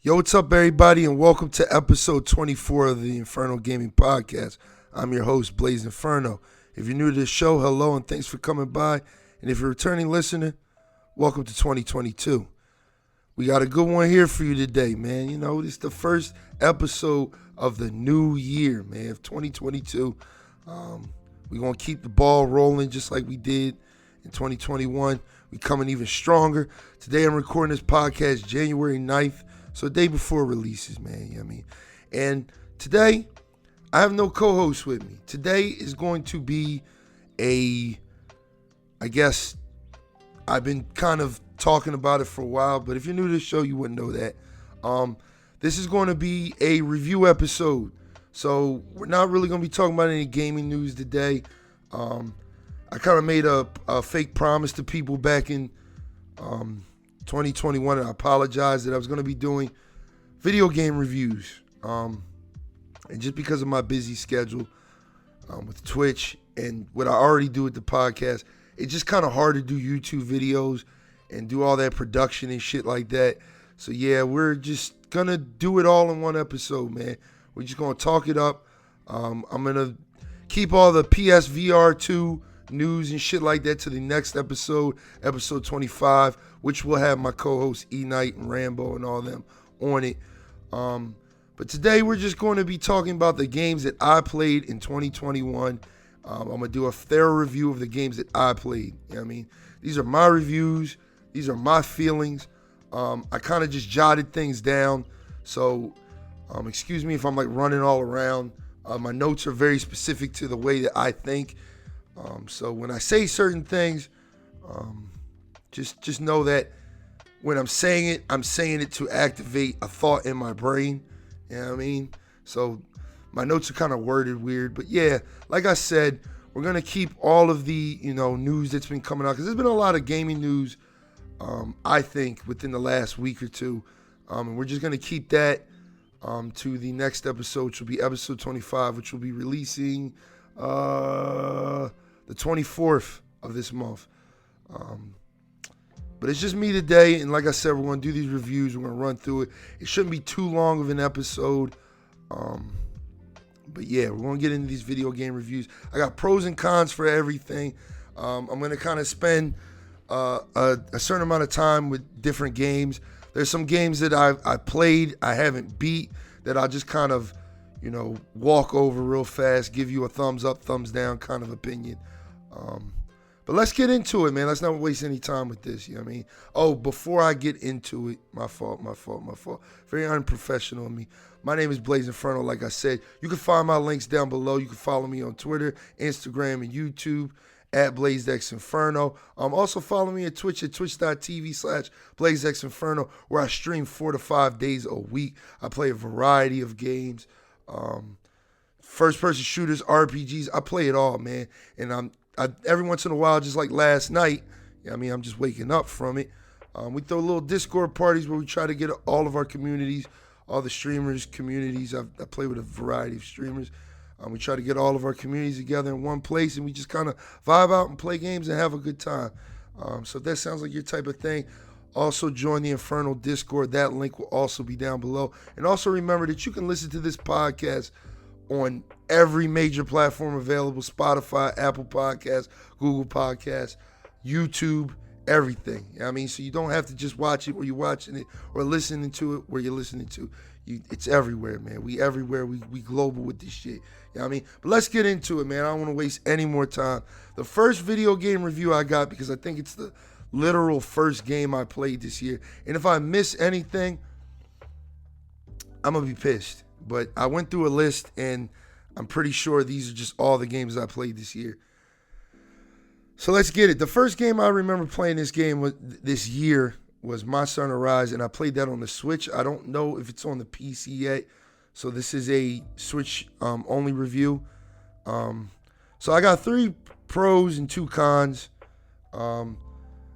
Yo, what's up, everybody, and welcome to episode 24 of the Infernal Gaming Podcast. I'm your host, Blaze Inferno. If you're new to this show, hello, and thanks for coming by. And if you're a returning listener, welcome to 2022. We got a good one here for you today, man. You know, this is the first episode of the new year, man, of 2022. We're going to keep the ball rolling just like we did in 2021. We're coming even stronger. Today I'm recording this podcast January 9th. So the day before releases, man, you know what I mean? And today, I have no co-host with me. Today is going to be I guess, I've been kind of talking about it for a while, but if you're new to the show, you wouldn't know that. This is going to be a review episode. So we're not really going to be talking about any gaming news today. I kind of made a fake promise to people back in 2021, and I apologize that I was going to be doing video game reviews. And just because of my busy schedule with Twitch and what I already do with the podcast, it's just kind of hard to do YouTube videos and do all that production and shit like that. So yeah, we're just going to do it all in one episode, man. We're just going to talk it up. I'm going to keep all the PSVR 2 news and shit like that to the next episode, episode 25, which will have my co-hosts E-Night and Rambo and all them on it. But today we're just going to be talking about the games that I played in 2021. I'm going to do a thorough review of the games that I played. You know what I mean? These are my reviews. These are my feelings. I kind of just jotted things down. So excuse me if I'm like running all around. My notes are very specific to the way that I think. So when I say certain things, just know that when I'm saying it to activate a thought in my brain. You know what I mean? So my notes are kind of worded weird. But yeah, like I said, we're going to keep all of the, news that's been coming out. Because there's been a lot of gaming news, I think, within the last week or two. And we're just going to keep that to the next episode, which will be episode 25, which will be releasing the 24th of this month. But it's just me today, and like I said, we're going to do these reviews. We're going to run through it. It shouldn't be too long of an episode. But yeah, we're going to get into these video game reviews. I got pros and cons for everything. I'm going to kind of spend a certain amount of time with different games. There's some games that I played, I haven't beat, that I'll just kind of, walk over real fast, give you a thumbs up, thumbs down kind of opinion. But let's get into it, man. Let's not waste any time with this, you know what I mean? Oh, before I get into it, my fault. Very unprofessional of me. My name is Blaze Inferno, like I said. You can find my links down below. You can follow me on Twitter, Instagram, and YouTube at BlazeXInferno. Also follow me at Twitch at twitch.tv/BlazeXInferno, where I stream 4 to 5 days a week. I play a variety of games. First-person shooters, RPGs, I play it all, man. And every once in a while, just like last night, I'm just waking up from it. We throw little Discord parties where we try to get all of our communities, all the streamers' communities. I play with a variety of streamers. We try to get all of our communities together in one place, and we just kind of vibe out and play games and have a good time. So if that sounds like your type of thing, also join the Infernal Discord. That link will also be down below. And also remember that you can listen to this podcast on every major platform available: Spotify, Apple Podcasts, Google Podcasts, YouTube, everything. So you don't have to just watch it where you're watching it or listening to it where you're listening to. It's everywhere, man. We everywhere. We global with this shit. But let's get into it, man. I don't want to waste any more time. The first video game review I got, because I think it's the literal first game I played this year. And if I miss anything, I'm going to be pissed. But I went through a list, and I'm pretty sure these are just all the games I played this year. So let's get it. The first game I remember playing this year was Monster Hunter Rise, and I played that on the Switch. I don't know if it's on the PC yet, so this is a Switch only review. So I got 3 pros and 2 cons. I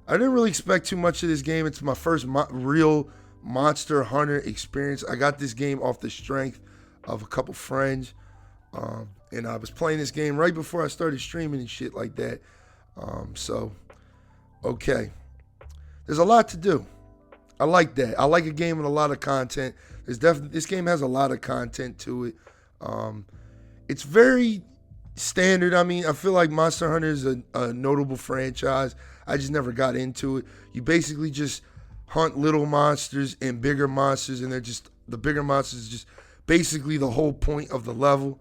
didn't really expect too much of this game. It's my first real Monster Hunter experience. I got this game off the strength of a couple friends, and I was playing this game right before I started streaming and shit like that. Okay. There's a lot to do. I like that. I like a game with a lot of content. This game has a lot of content to it. It's very standard. I mean, I feel like Monster Hunter is a notable franchise. I just never got into it. You basically just hunt little monsters and bigger monsters, and the bigger monsters is just basically the whole point of the level.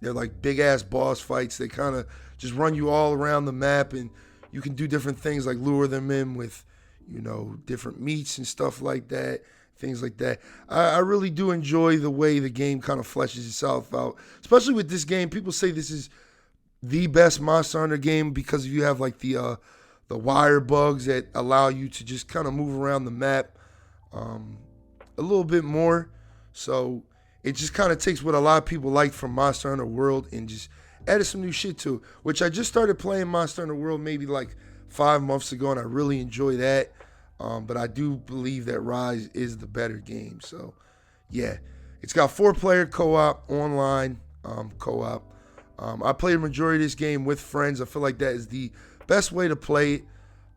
They're like big ass boss fights. They kind of just run you all around the map, and you can do different things like lure them in with, different meats and stuff like that, things like that. I really do enjoy the way the game kind of fleshes itself out, especially with this game. People say this is the best Monster Hunter game because you have like the wire bugs that allow you to just kind of move around the map a little bit more. So it just kind of takes what a lot of people like from Monster Hunter World and just added some new shit to it, which I just started playing Monster Hunter World maybe like 5 months ago, and I really enjoy that. But I do believe that Rise is the better game. So, yeah. It's got 4-player co-op, online co-op. I played a majority of this game with friends. I feel like that is the best way to play it.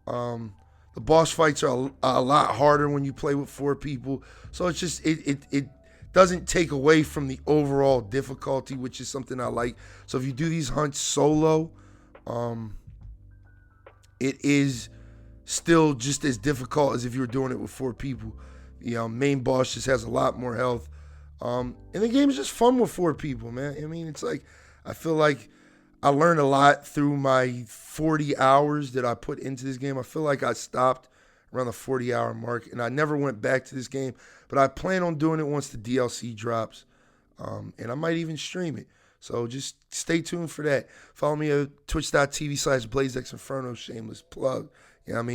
The boss fights are a lot harder when you play with 4 people. So it's just, it doesn't take away from the overall difficulty, which is something I like. So if you do these hunts solo, it is still just as difficult as if you were doing it with 4 people. The main boss just has a lot more health. And the game is just fun with 4 people, man. I mean, it's like, I feel like I learned a lot through my 40 hours that I put into this game. I feel like I stopped around the 40-hour mark, and I never went back to this game. But I plan on doing it once the DLC drops, and I might even stream it. So just stay tuned for that. Follow me at twitch.tv/BlazeXinferno, shameless plug. You know what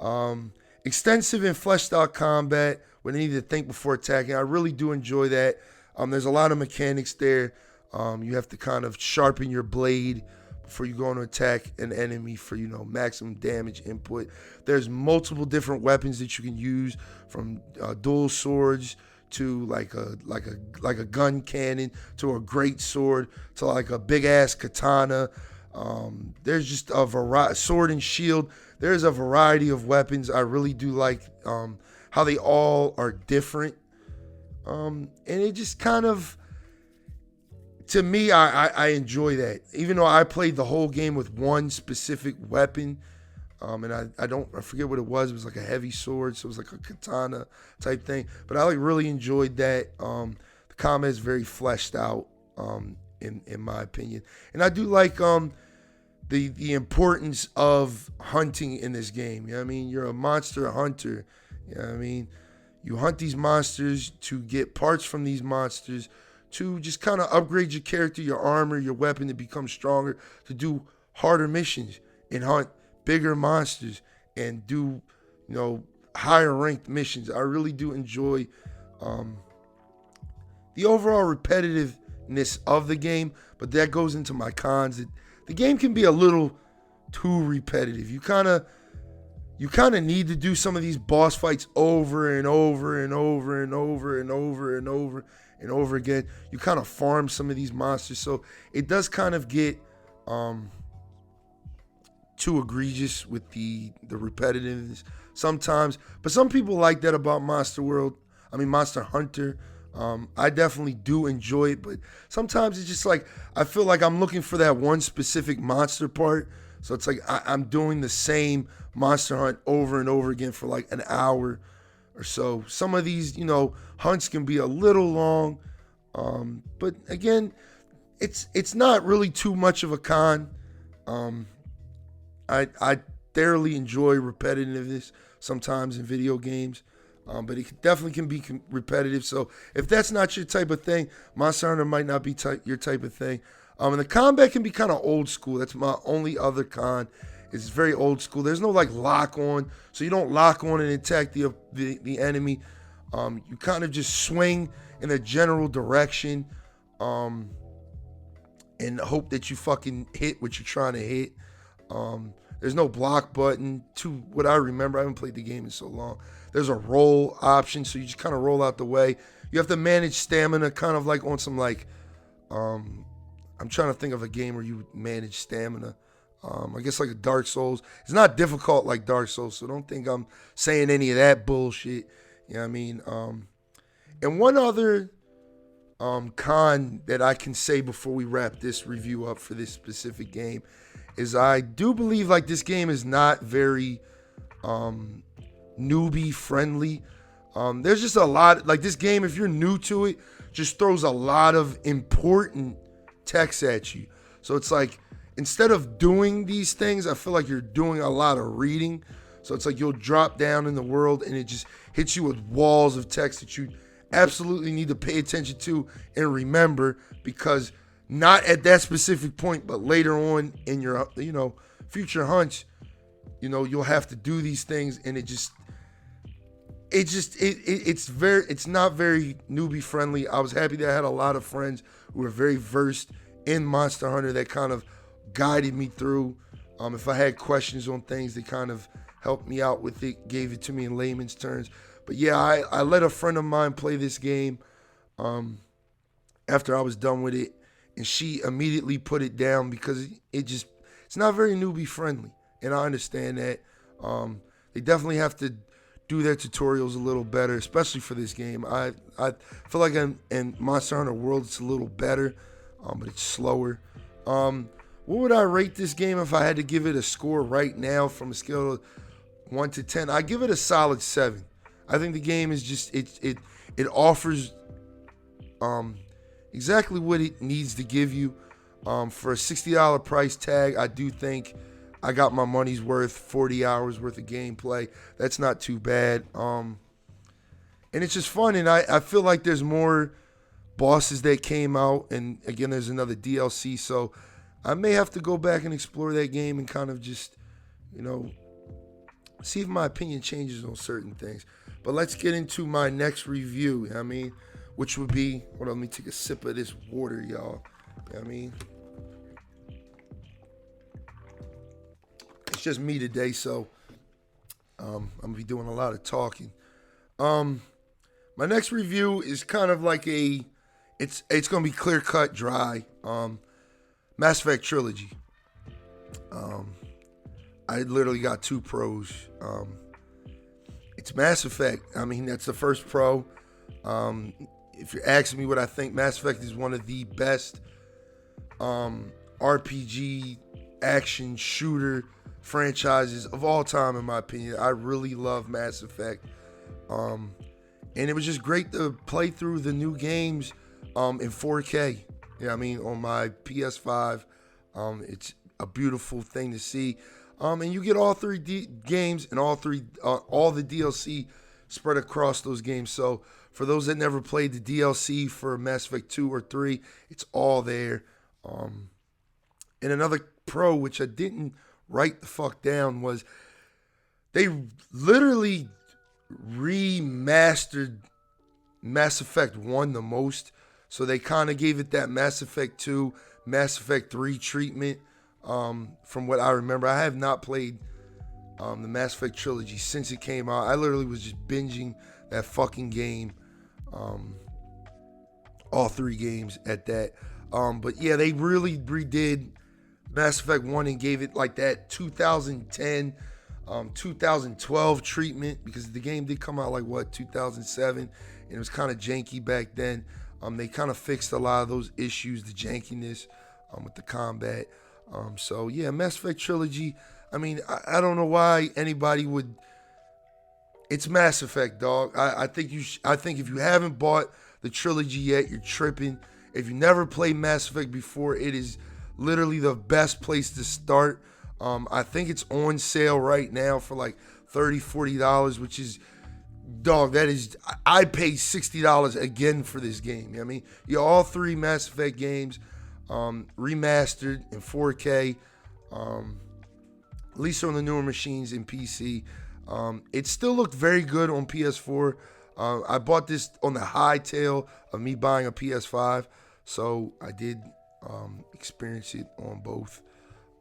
I mean? Extensive and fleshed out combat when you need to think before attacking. I really do enjoy that. There's a lot of mechanics there. You have to kind of sharpen your blade before you go on to attack an enemy for, maximum damage input. There's multiple different weapons that you can use, from dual swords to like a gun cannon to a great sword to like a big ass katana. There's just a variety, sword and shield. There's a variety of weapons. I really do like how they all are different. And it just kind of, to me, I enjoy that. Even though I played the whole game with one specific weapon, and I forget what it was. It was like a heavy sword, so it was like a katana type thing. But I really enjoyed that. The combat is very fleshed out, in my opinion. And I do like the importance of hunting in this game. You know what I mean? You're a monster hunter. You know what I mean? You hunt these monsters to get parts from these monsters, to just kind of upgrade your character, your armor, your weapon to become stronger, to do harder missions and hunt bigger monsters and do, higher ranked missions. I really do enjoy the overall repetitiveness of the game, but that goes into my cons. The game can be a little too repetitive. You kind of need to do some of these boss fights over and over and over and over and over and over and over again. You kind of farm some of these monsters, so it does kind of get too egregious with the repetitiveness sometimes. But some people like that about Monster Hunter. I definitely do enjoy it, but sometimes it's just like, I feel like I'm looking for that one specific monster part. So it's like I'm doing the same monster hunt over and over again for like an hour or so. Some of these, hunts can be a little long. But again, it's not really too much of a con. I thoroughly enjoy repetitiveness sometimes in video games. But it definitely can be repetitive. So if that's not your type of thing, Monster Hunter might not be your type of thing. And the combat can be kind of old school. That's my only other con. It's very old school. There's no like lock on, so you don't lock on and attack the enemy. You kind of just swing in a general direction, and hope that you fucking hit what you're trying to hit. There's no block button. To what I remember, I haven't played the game in so long. There's a roll option, so you just kind of roll out the way. You have to manage stamina, kind of like on some like, I'm trying to think of a game where you manage stamina. I guess like a Dark Souls. It's not difficult like Dark Souls, so don't think I'm saying any of that bullshit. You know what I mean? And one other con that I can say before we wrap this review up for this specific game is I do believe like this game is not very newbie friendly. There's just a lot, like this game, if you're new to it, just throws a lot of important text at you. So it's like, instead of doing these things, I feel like you're doing a lot of reading. So it's like you'll drop down in the world and it just hits you with walls of text that you absolutely need to pay attention to and remember, because not at that specific point, but later on in your, future hunts, you'll have to do these things, and it's not very newbie friendly. I was happy that I had a lot of friends who were very versed in Monster Hunter that kind of guided me through. If I had questions on things, they kind of helped me out with it, gave it to me in layman's terms. But yeah, I let a friend of mine play this game after I was done with it, and she immediately put it down because it's not very newbie friendly, and I understand that. They definitely have to do their tutorials a little better, especially for this game. I feel like in Monster Hunter World it's a little better, but it's slower. What would I rate this game if I had to give it a score right now from a scale of 1 to 10? I give it a solid 7. I think the game is just it offers exactly what it needs to give you. For a $60 price tag, I do think I got my money's worth. 40 hours worth of gameplay. That's not too bad. And it's just fun, and I feel like there's more bosses that came out, and again, there's another DLC, so I may have to go back and explore that game and kind of just, see if my opinion changes on certain things. But let's get into my next review, which would be, hold on, let me take a sip of this water, y'all. It's just me today, so I'm going to be doing a lot of talking. My next review is kind of like it's going to be clear-cut, dry. Mass Effect Trilogy. I literally got 2 pros. It's Mass Effect. That's the first pro. If you're asking me what I think, Mass Effect is one of the best RPG action shooter franchises of all time, in my opinion. I really love Mass Effect. And it was just great to play through the new games in 4K. On my PS5. It's a beautiful thing to see. And you get all 3 games and all the DLC spread across those games. So for those that never played the DLC for Mass Effect 2 or 3, it's all there. And another pro, which I didn't write the fuck down, was they literally remastered Mass Effect 1 the most. So they kind of gave it that Mass Effect 2, Mass Effect 3 treatment. From what I remember, I have not played the Mass Effect trilogy since it came out. I literally was just binging that fucking game, all 3 games at that. But yeah, they really redid Mass Effect 1 and gave it like that 2010, 2012 treatment, because the game did come out like 2007, and it was kind of janky back then. They kind of fixed a lot of those issues, the jankiness with the combat. So yeah, Mass Effect Trilogy. I don't know why anybody would. It's Mass Effect, dog. I think if you haven't bought the trilogy yet, you're tripping. If you never played Mass Effect before, it is literally the best place to start. I think it's on sale right now for like $30, $40, which is, dog, that is, I paid $60 again for this game. All 3 Mass Effect games. Remastered in 4K, at least on the newer machines in PC. It still looked very good on PS4. I bought this on the high tail of me buying a PS5, so I did experience it on both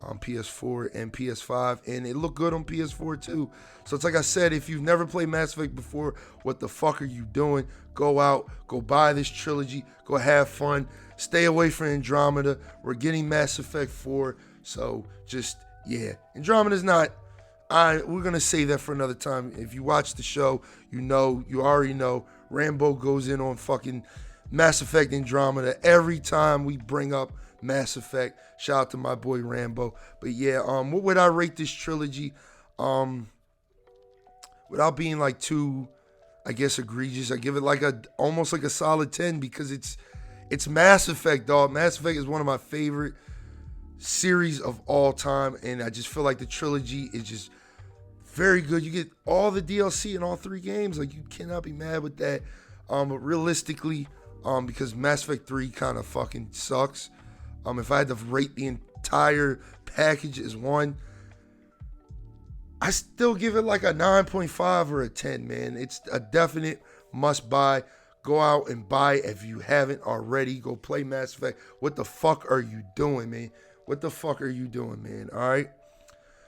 PS4 and PS5, and it looked good on PS4 too. So it's like I said, if you've never played Mass Effect before, what the fuck are you doing? Go out, go buy this trilogy, go have fun. Stay away from Andromeda. We're getting Mass Effect 4, so just yeah, Andromeda's not. We're gonna save that for another time. If you watch the show, you already know. Rambo goes in on fucking Mass Effect Andromeda every time we bring up Mass Effect. Shout out to my boy Rambo. But yeah, what would I rate this trilogy? Without being like too, I guess, egregious, I give it like almost like a solid 10 because it's Mass Effect, dog. Mass Effect is one of my favorite series of all time, and I just feel like the trilogy is just very good. You get all the DLC in all 3 games. Like, you cannot be mad with that. But realistically, because Mass Effect 3 kind of fucking sucks, if I had to rate the entire package as one, I still give it like a 9.5 or a 10, man. It's a definite must buy. Go out and buy if you haven't already. Go play Mass Effect. What the fuck are you doing, man? What the fuck are you doing, man? All right.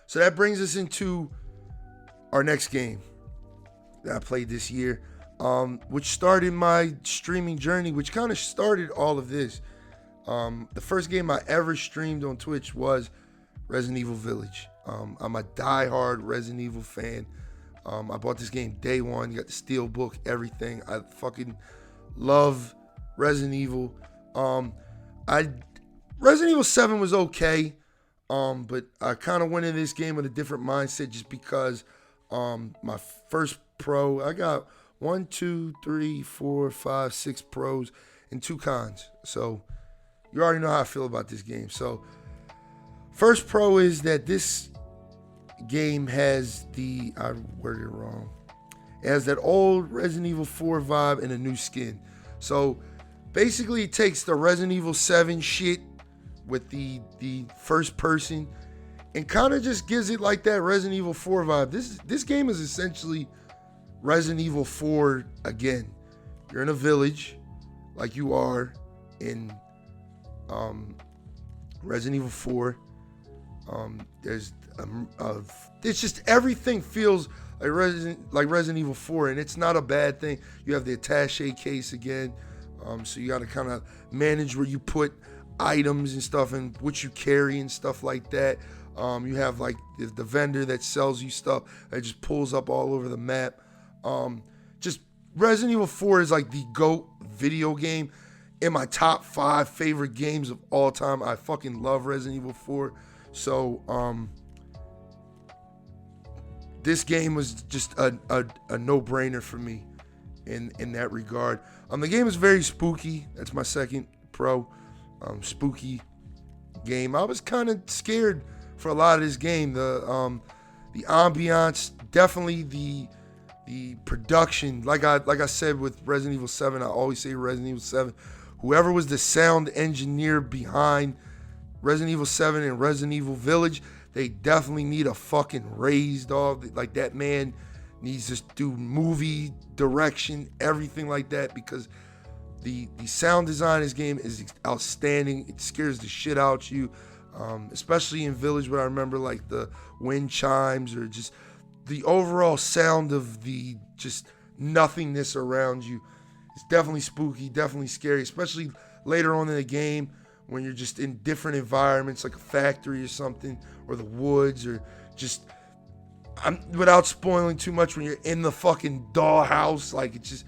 So that brings us into our next game that I played this year, which started my streaming journey, which kind of started all of this. The first game I ever streamed on Twitch was Resident Evil Village. I'm a diehard Resident Evil fan. I bought this game day one. You got the steelbook, everything. I fucking love Resident Evil. Resident Evil 7 was okay, but I kind of went into this game with a different mindset just because my first pro, I got 1, 2, 3, 4, 5, 6 pros and 2 cons. So you already know how I feel about this game. So first pro is that this game has I worded it wrong. It has that old Resident Evil 4 vibe and a new skin. So basically it takes the Resident Evil 7 shit with the first person and kind of just gives it like that Resident Evil 4 vibe. This game is essentially Resident Evil 4 again. You're in a village like you are in Resident Evil 4. It's just everything feels like Resident Evil 4, and it's not a bad thing. You have the attaché case again, so you got to kind of manage where you put items and stuff and what you carry and stuff like that. You have like the vendor that sells you stuff that just pulls up all over the map. Just Resident Evil 4 is like the GOAT video game in my top 5 favorite games of all time. I fucking love Resident Evil 4. So this game was just a no-brainer for me in that regard. The game is very spooky. That's my second pro. Spooky game. I was kind of scared for a lot of this game. The ambiance, definitely the production. Like I said with Resident Evil 7, I always say Resident Evil 7. Whoever was the sound engineer behind Resident Evil 7 and Resident Evil Village, they definitely need a fucking raise, dog. Like, that man needs to do movie direction, everything like that, because the sound design of this game is outstanding. It scares the shit out you, especially in Village, where I remember like the wind chimes or just the overall sound of the just nothingness around you. It's definitely spooky, definitely scary, especially later on in the game when you're just in different environments like a factory or something, or the woods, or just, without spoiling too much, when you're in the fucking dollhouse. Like, it's just,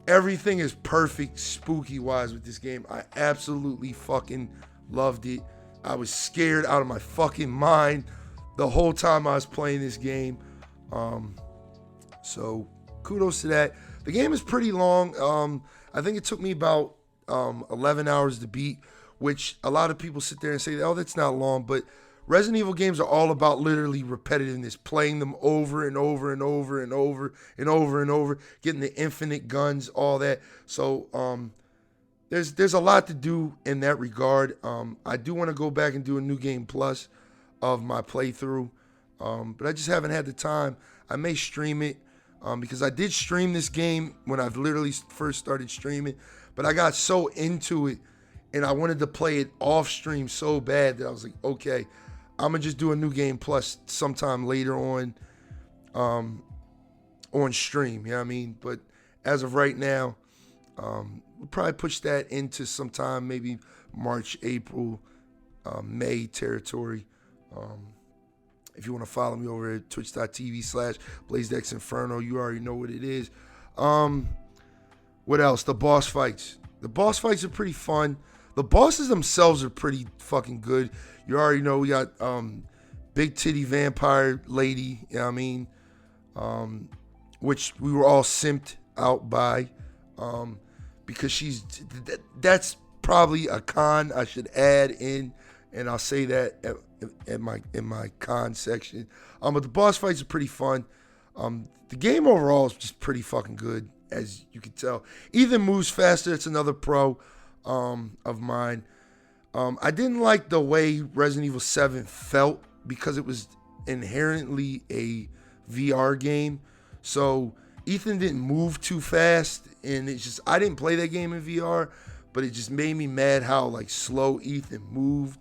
everything is perfect spooky wise with this game. I absolutely fucking loved it. I was scared out of my fucking mind the whole time I was playing this game. So kudos to that. The game is pretty long. I think it took me about 11 hours to beat, which a lot of people sit there and say, oh, that's not long. But Resident Evil games are all about literally repetitiveness, playing them over and over and over and over and over and over, getting the infinite guns, all that. So there's a lot to do in that regard. I do want to go back and do a new game plus of my playthrough, but I just haven't had the time. I may stream it because I did stream this game when I literally first started streaming, but I got so into it and I wanted to play it off stream so bad that I was like, okay, I'm gonna just do a new game plus sometime later on stream. You know what I mean? But as of right now, we'll probably push that into sometime maybe March, April, May territory. If you want to follow me over at twitch.tv/BlazeDexInferno, you already know what it is. What else? The boss fights. The boss fights are pretty fun. The bosses themselves are pretty fucking good. You already know we got big titty vampire lady, you know what I mean? Which we were all simped out by, because that's probably a con I should add in, and I'll say that in my con section. But the boss fights are pretty fun. The game overall is just pretty fucking good, as you can tell. Ethan moves faster. It's another pro of mine. I didn't like the way Resident Evil 7 felt because it was inherently a VR game. So Ethan didn't move too fast, and it's just, I didn't play that game in VR, but it just made me mad how like slow Ethan moved.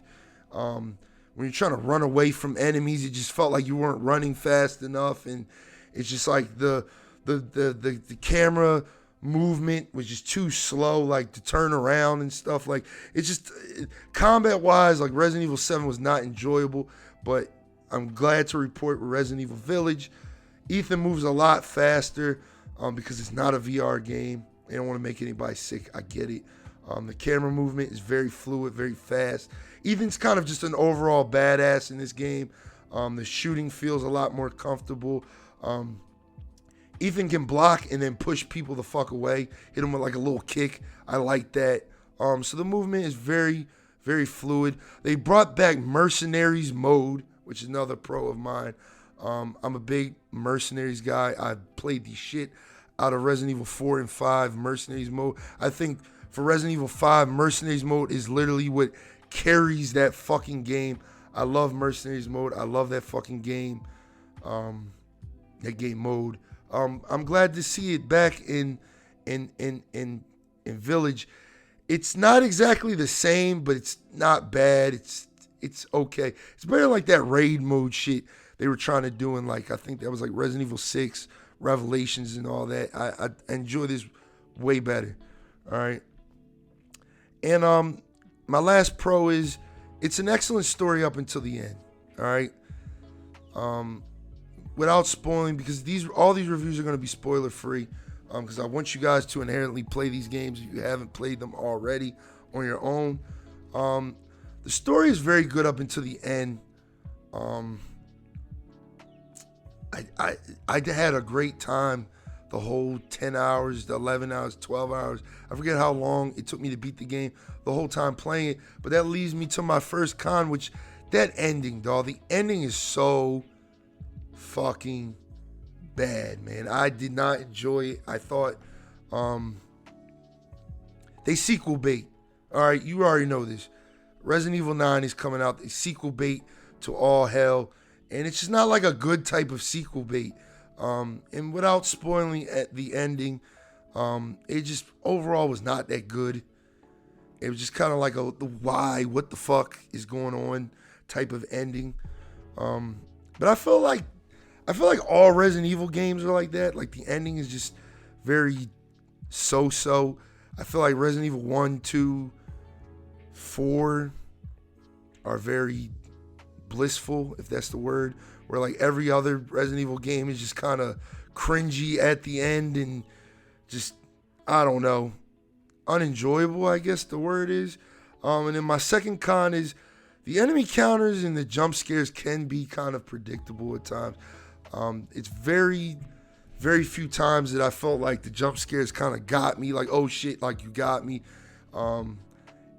When you're trying to run away from enemies, it just felt like you weren't running fast enough, and it's just like the camera movement was just too slow, like to turn around and stuff. Like, it's just combat wise, like Resident Evil 7 was not enjoyable. But I'm glad to report with Resident Evil Village, Ethan moves a lot faster because it's not a VR game. They don't want to make anybody sick. I get it. The camera movement is very fluid, very fast. Ethan's kind of just an overall badass in this game. The shooting feels a lot more comfortable. Ethan can block and then push people the fuck away. Hit him with like a little kick. I like that. So the movement is very, very fluid. They brought back Mercenaries mode, which is another pro of mine. I'm a big Mercenaries guy. I played the shit out of Resident Evil 4 and 5 Mercenaries mode. I think for Resident Evil 5, Mercenaries mode is literally what carries that fucking game. I love Mercenaries mode. I love that fucking game. That game mode. I'm glad to see it back in Village. It's not exactly the same, but it's not bad. It's okay. It's better like that raid mode shit they were trying to do in, like, I think that was like Resident Evil 6 Revelations and all that. I enjoy this way better. All right. And my last pro is it's an excellent story up until the end. All right. Without spoiling, because all these reviews are going to be spoiler free, because I want you guys to inherently play these games if you haven't played them already on your own. The story is very good up until the end. I had a great time the whole 10 hours, the 11 hours, 12 hours. I forget how long it took me to beat the game the whole time playing it. But that leads me to my first con, which that ending, dog. The ending is so fucking bad, man. I did not enjoy it. I thought they sequel bait. All right, you already know this. Resident Evil 9 is coming out. They sequel bait to all hell. And it's just not like a good type of sequel bait. And without spoiling at the ending, it just overall was not that good. It was just kind of like why, what the fuck is going on type of ending. But I feel like all Resident Evil games are like that. Like, the ending is just very so-so. I feel like Resident Evil 1, 2, 4 are very blissful, if that's the word, where like every other Resident Evil game is just kind of cringy at the end and just, I don't know, unenjoyable, I guess the word is. And then my second con is the enemy counters and the jump scares can be kind of predictable at times. It's very, very few times that I felt like the jump scares kind of got me, like, oh shit, like you got me. And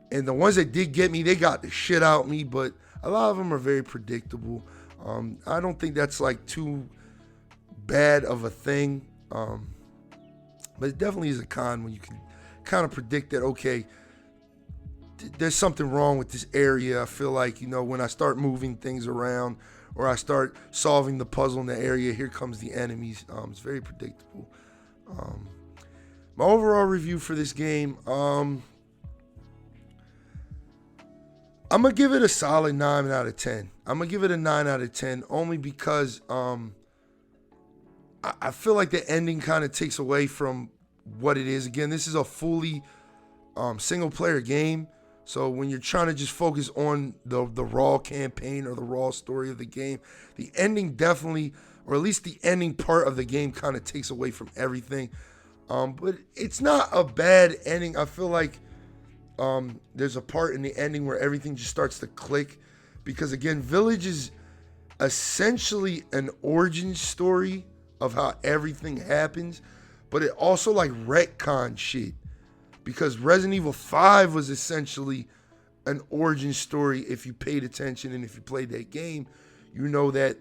the ones that did get me, they got the shit out me, but a lot of them are very predictable. I don't think that's like too bad of a thing. But it definitely is a con when you can kind of predict that, okay, there's something wrong with this area. I feel like, when I start moving things around or I start solving the puzzle in the area, here comes the enemies. It's very predictable. My overall review for this game, I'm going to give it a solid 9 out of 10. I'm going to give it a 9 out of 10 only because I feel like the ending kind of takes away from what it is. Again, this is a fully single-player game So when you're trying to just focus on the raw campaign or the raw story of the game, the ending definitely, or at least the ending part of the game, kind of takes away from everything. But it's not a bad ending. I feel like there's a part in the ending where everything just starts to click, because again, Village is essentially an origin story of how everything happens, but it also like retcon shit, because Resident Evil 5 was essentially an origin story. If you paid attention and if you played that game, you know that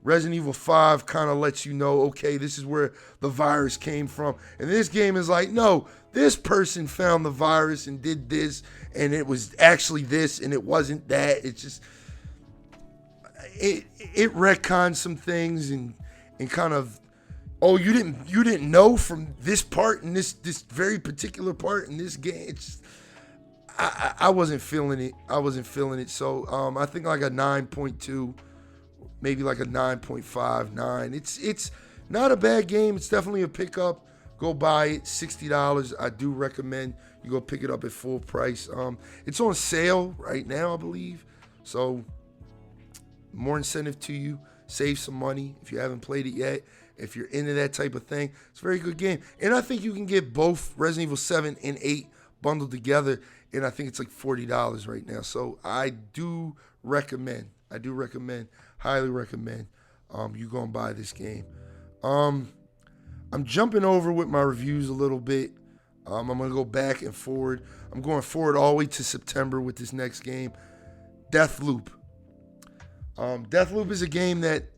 Resident Evil 5 kind of lets you know, okay, this is where the virus came from. And this game is like, no, this person found the virus and did this, and it was actually this, and it wasn't that. It's just, it retcons some things and kind of, oh, you didn't know from this part and this very particular part in this game. It's just, I wasn't feeling it. So I think like a 9.2, maybe like a 9.5, 9. It's not a bad game. It's definitely a pickup. Go buy it, $60. I do recommend you go pick it up at full price. It's on sale right now, I believe. So more incentive to you. Save some money if you haven't played it yet. If you're into that type of thing, it's a very good game. And I think you can get both Resident Evil 7 and 8 bundled together, and I think it's like $40 right now. So I do recommend, highly recommend you go and buy this game. I'm jumping over with my reviews a little bit. I'm going to go back and forward. I'm going forward all the way to September with this next game, Deathloop. Deathloop is a game that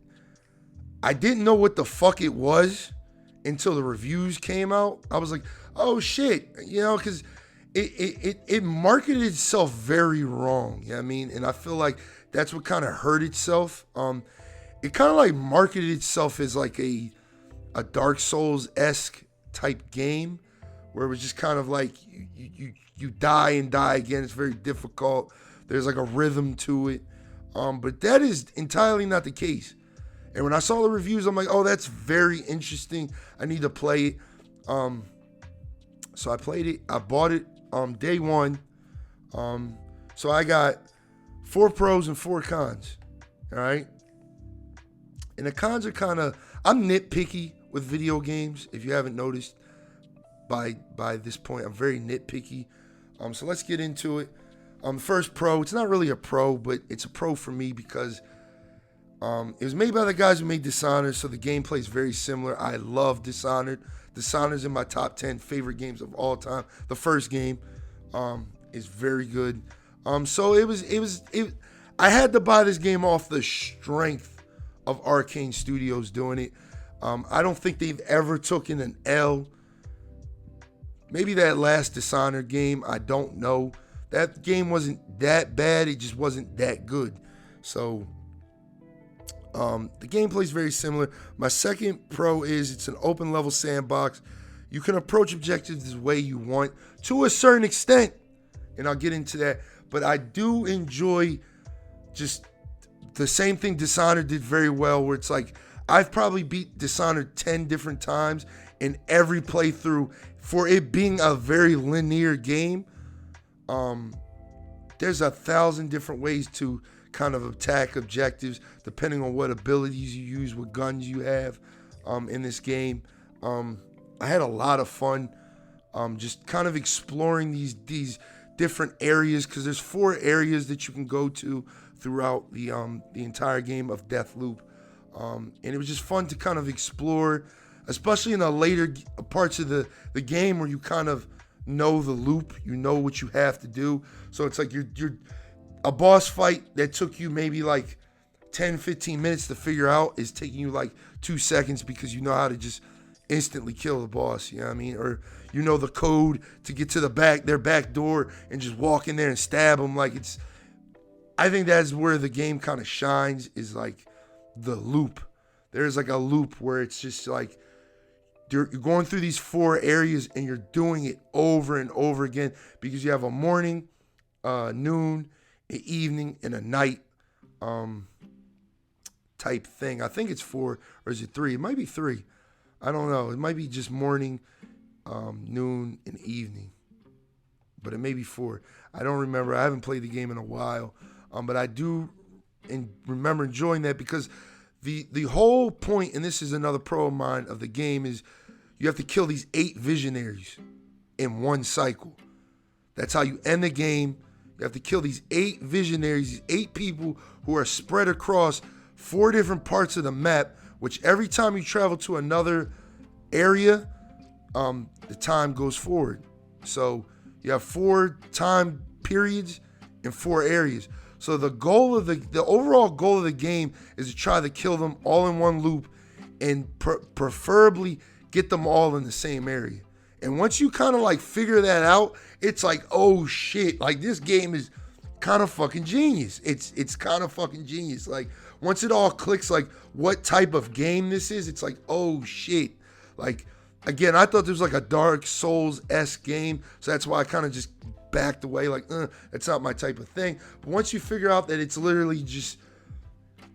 I didn't know what the fuck it was until the reviews came out. I was like, oh shit, because it marketed itself very wrong. You know what I mean? And I feel like that's what kind of hurt itself. It kind of like marketed itself as like a Dark Souls-esque type game, where it was just kind of like you die and die again. It's very difficult. There's like a rhythm to it. But that is entirely not the case. And when I saw the reviews, I'm like, oh, that's very interesting. I need to play it. So I played it. I bought it day one. So I got 4 pros and 4 cons. All right. And the cons are kind of, I'm nitpicky with video games. If you haven't noticed by this point, I'm very nitpicky. So let's get into it. First pro, it's not really a pro, but it's a pro for me because it was made by the guys who made Dishonored, so the gameplay is very similar. I love Dishonored. Dishonored's in my top 10 favorite games of all time. The first game is very good. So I had to buy this game off the strength of Arcane Studios doing it. I don't think they've ever taken an L. Maybe that last Dishonored game, I don't know. That game wasn't that bad. It just wasn't that good. So the gameplay is very similar. My second pro is it's an open level sandbox. You can approach objectives the way you want to a certain extent, and I'll get into that. But I do enjoy just the same thing Dishonored did very well, where it's like I've probably beat Dishonored 10 different times in every playthrough. For it being a very linear game, there's 1,000 different ways to kind of attack objectives depending on what abilities you use, what guns you have in this game. I had a lot of fun just kind of exploring these different areas, because there's 4 areas that you can go to throughout the entire game of Deathloop. And it was just fun to kind of explore, especially in the later parts of the game where you kind of know the loop, you know what you have to do. So it's like you're a boss fight that took you maybe like 10-15 minutes to figure out is taking you like 2 seconds, because you know how to just instantly kill the boss, you know what I mean? Or you know the code to get to their back door and just walk in there and stab them. Like, I think that's where the game kind of shines, is like the loop. There's like a loop where it's just like you're going through these 4 areas and you're doing it over and over again, because you have a morning, noon, an evening, and a night type thing. I think it's 4, or is it 3? It might be 3. I don't know. It might be just morning, noon, and evening. but it may be 4. I don't remember. I haven't played the game in a while, but I do remember enjoying that because the whole point, and this is another pro of mine of the game, is you have to kill these 8 visionaries in one cycle. That's how you end the game. You have to kill these 8 visionaries, these 8 people who are spread across 4 different parts of the map, which every time you travel to another area, the time goes forward. So you have 4 time periods in 4 areas. So the goal of the overall goal of the game is to try to kill them all in one loop and preferably get them all in the same area. And once you kind of like figure that out, it's like, oh shit, like this game is kind of fucking genius. It's kind of fucking genius. Like once it all clicks, like what type of game this is, it's like, oh shit. Like again, I thought there was like a Dark Souls-esque game, so that's why I kind of just backed away, like, that's not my type of thing. But once you figure out that it's literally just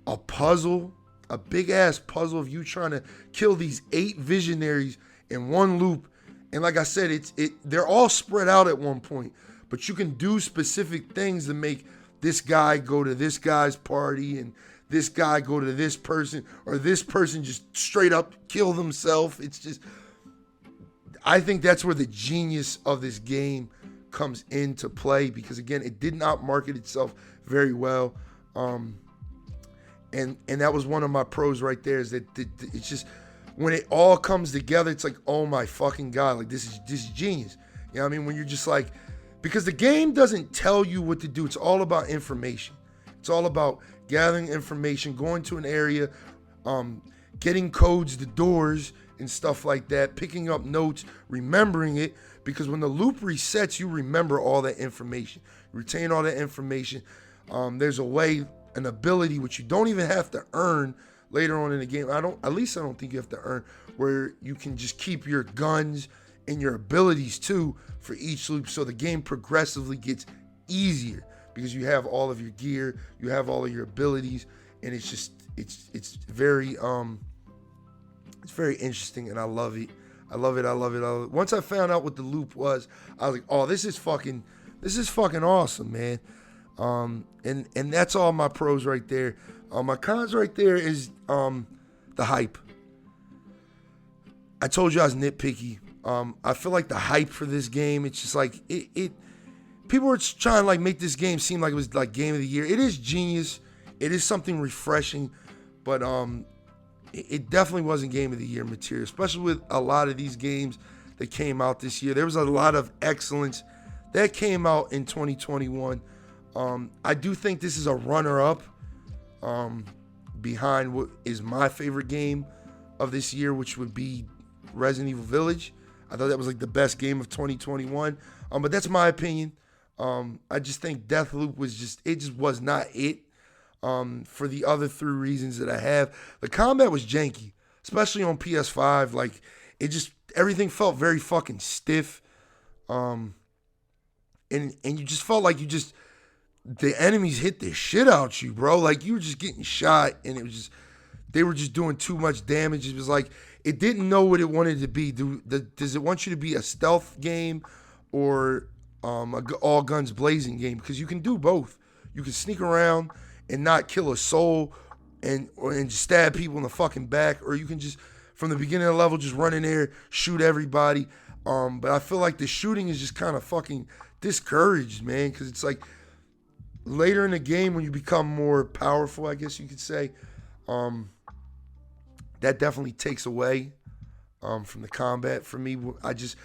a puzzle, a big ass puzzle of you trying to kill these 8 visionaries in one loop. And like I said, they're all spread out at one point, but you can do specific things to make this guy go to this guy's party and this guy go to this person, or this person just straight up kill themselves. It's just, I think that's where the genius of this game comes into play, because again, it did not market itself very well. And that was one of my pros right there, is that it's just, when it all comes together, it's like, oh my fucking God, like this is genius. You know what I mean? When you're just like, because the game doesn't tell you what to do. It's all about information. It's all about gathering information, going to an area, getting codes to doors and stuff like that, picking up notes, remembering it, because when the loop resets, you remember all that information. You retain all that information. There's a way, an ability, which you don't even have to earn later on in the game. I don't think you have to earn, where you can just keep your guns and your abilities too for each loop. So the game progressively gets easier because you have all of your gear, you have all of your abilities, and it's just, it's very interesting, and I love it. I love it. Once I found out what the loop was, I was like, oh, this is fucking awesome, man. And that's all my pros right there. My cons right there is the hype. I told you I was nitpicky. I feel like the hype for this game, it's just like people are trying to like make this game seem like it was like game of the year. It is genius. It is something refreshing, but it definitely wasn't game of the year material, especially with a lot of these games that came out this year. There was a lot of excellence that came out in 2021. I do think this is a runner-up behind what is my favorite game of this year, which would be Resident Evil Village. I thought that was like the best game of 2021, but that's my opinion. I just think Deathloop was was not it. For the other 3 reasons that I have. The combat was janky, especially on PS5. Like, everything felt very fucking stiff. And you just felt like the enemies hit the shit out you, bro. Like, you were just getting shot, and they were just doing too much damage. It was like, it didn't know what it wanted to be. Does it want you to be a stealth game or a all guns blazing game? Because you can do both. You can sneak around and not kill a soul and just stab people in the fucking back, or you can just, from the beginning of the level, just run in there, shoot everybody. But I feel like the shooting is just kind of fucking discouraged, man, because it's like later in the game when you become more powerful, I guess you could say, that definitely takes away from the combat for me. I was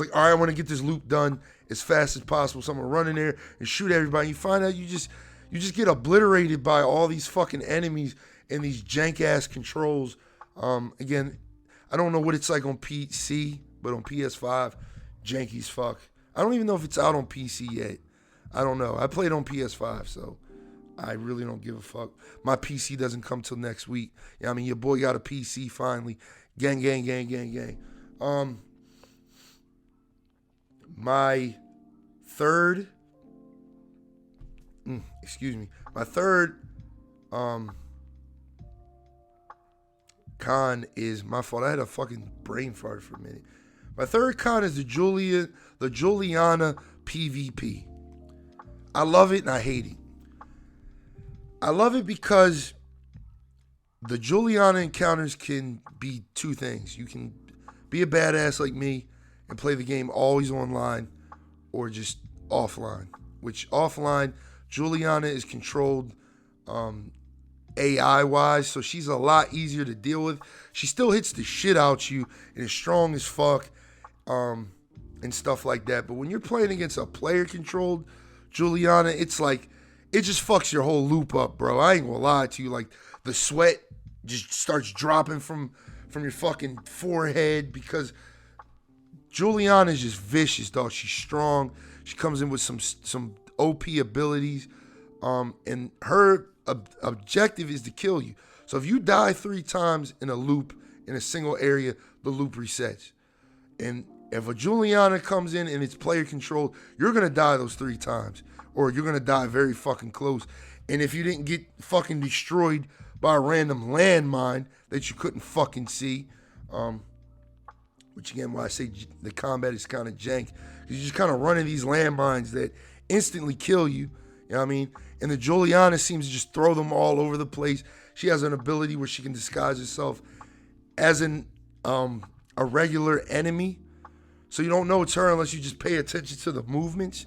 like, all right, I want to get this loop done as fast as possible, so I'm gonna run in there and shoot everybody. You find out you just get obliterated by all these fucking enemies and these jank-ass controls. Again, I don't know what it's like on PC, but on PS5, janky as fuck. I don't even know if it's out on PC yet. I don't know. I played on PS5, so I really don't give a fuck. My PC doesn't come till next week. Yeah, I mean, your boy got a PC finally. Gang, gang, gang, gang, gang. My third con is, my fault, I had a fucking brain fart for a minute. My third con is the Juliana PvP. I love it and I hate it. I love it because the Juliana encounters can be two things. You can be a badass like me and play the game always online or just offline. Which offline, Juliana is controlled AI-wise, so she's a lot easier to deal with. She still hits the shit out you and is strong as fuck and stuff like that. But when you're playing against a player-controlled Juliana, it's like, it just fucks your whole loop up, bro. I ain't gonna lie to you. Like, the sweat just starts dropping from your fucking forehead because Juliana is just vicious, dog. She's strong. She comes in with some OP abilities, and her objective is to kill you. So if you die 3 times in a loop in a single area, the loop resets. And if a Juliana comes in and it's player controlled, you're gonna die those 3 times, or you're gonna die very fucking close. And if you didn't get fucking destroyed by a random landmine that you couldn't fucking see, which again, why I say the combat is kind of jank, because you're just kind of running these landmines that instantly kill you. You know what I mean? And the Juliana seems to just throw them all over the place. She has an ability where she can disguise herself as a regular enemy. So you don't know it's her unless you just pay attention to the movements.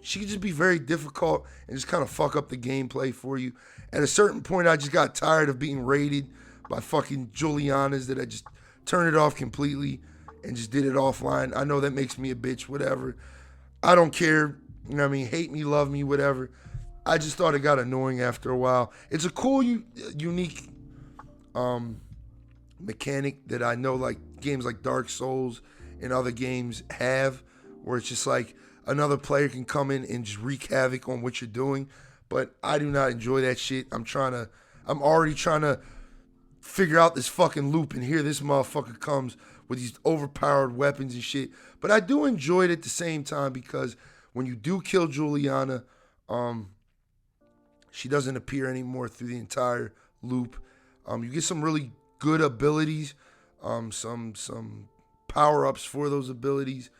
She can just be very difficult and just kind of fuck up the gameplay for you. At a certain point, I just got tired of being raided by fucking Julianas that I just turned it off completely and just did it offline. I know that makes me a bitch, whatever. I don't care. You know what I mean? Hate me, love me, whatever. I just thought it got annoying after a while. It's a cool, unique mechanic that I know like games like Dark Souls and other games have, where it's just like another player can come in and just wreak havoc on what you're doing. But I do not enjoy that shit. I'm already trying to figure out this fucking loop, and here this motherfucker comes with these overpowered weapons and shit. But I do enjoy it at the same time because when you do kill Juliana, she doesn't appear anymore through the entire loop. You get some really good abilities, some power-ups for those abilities.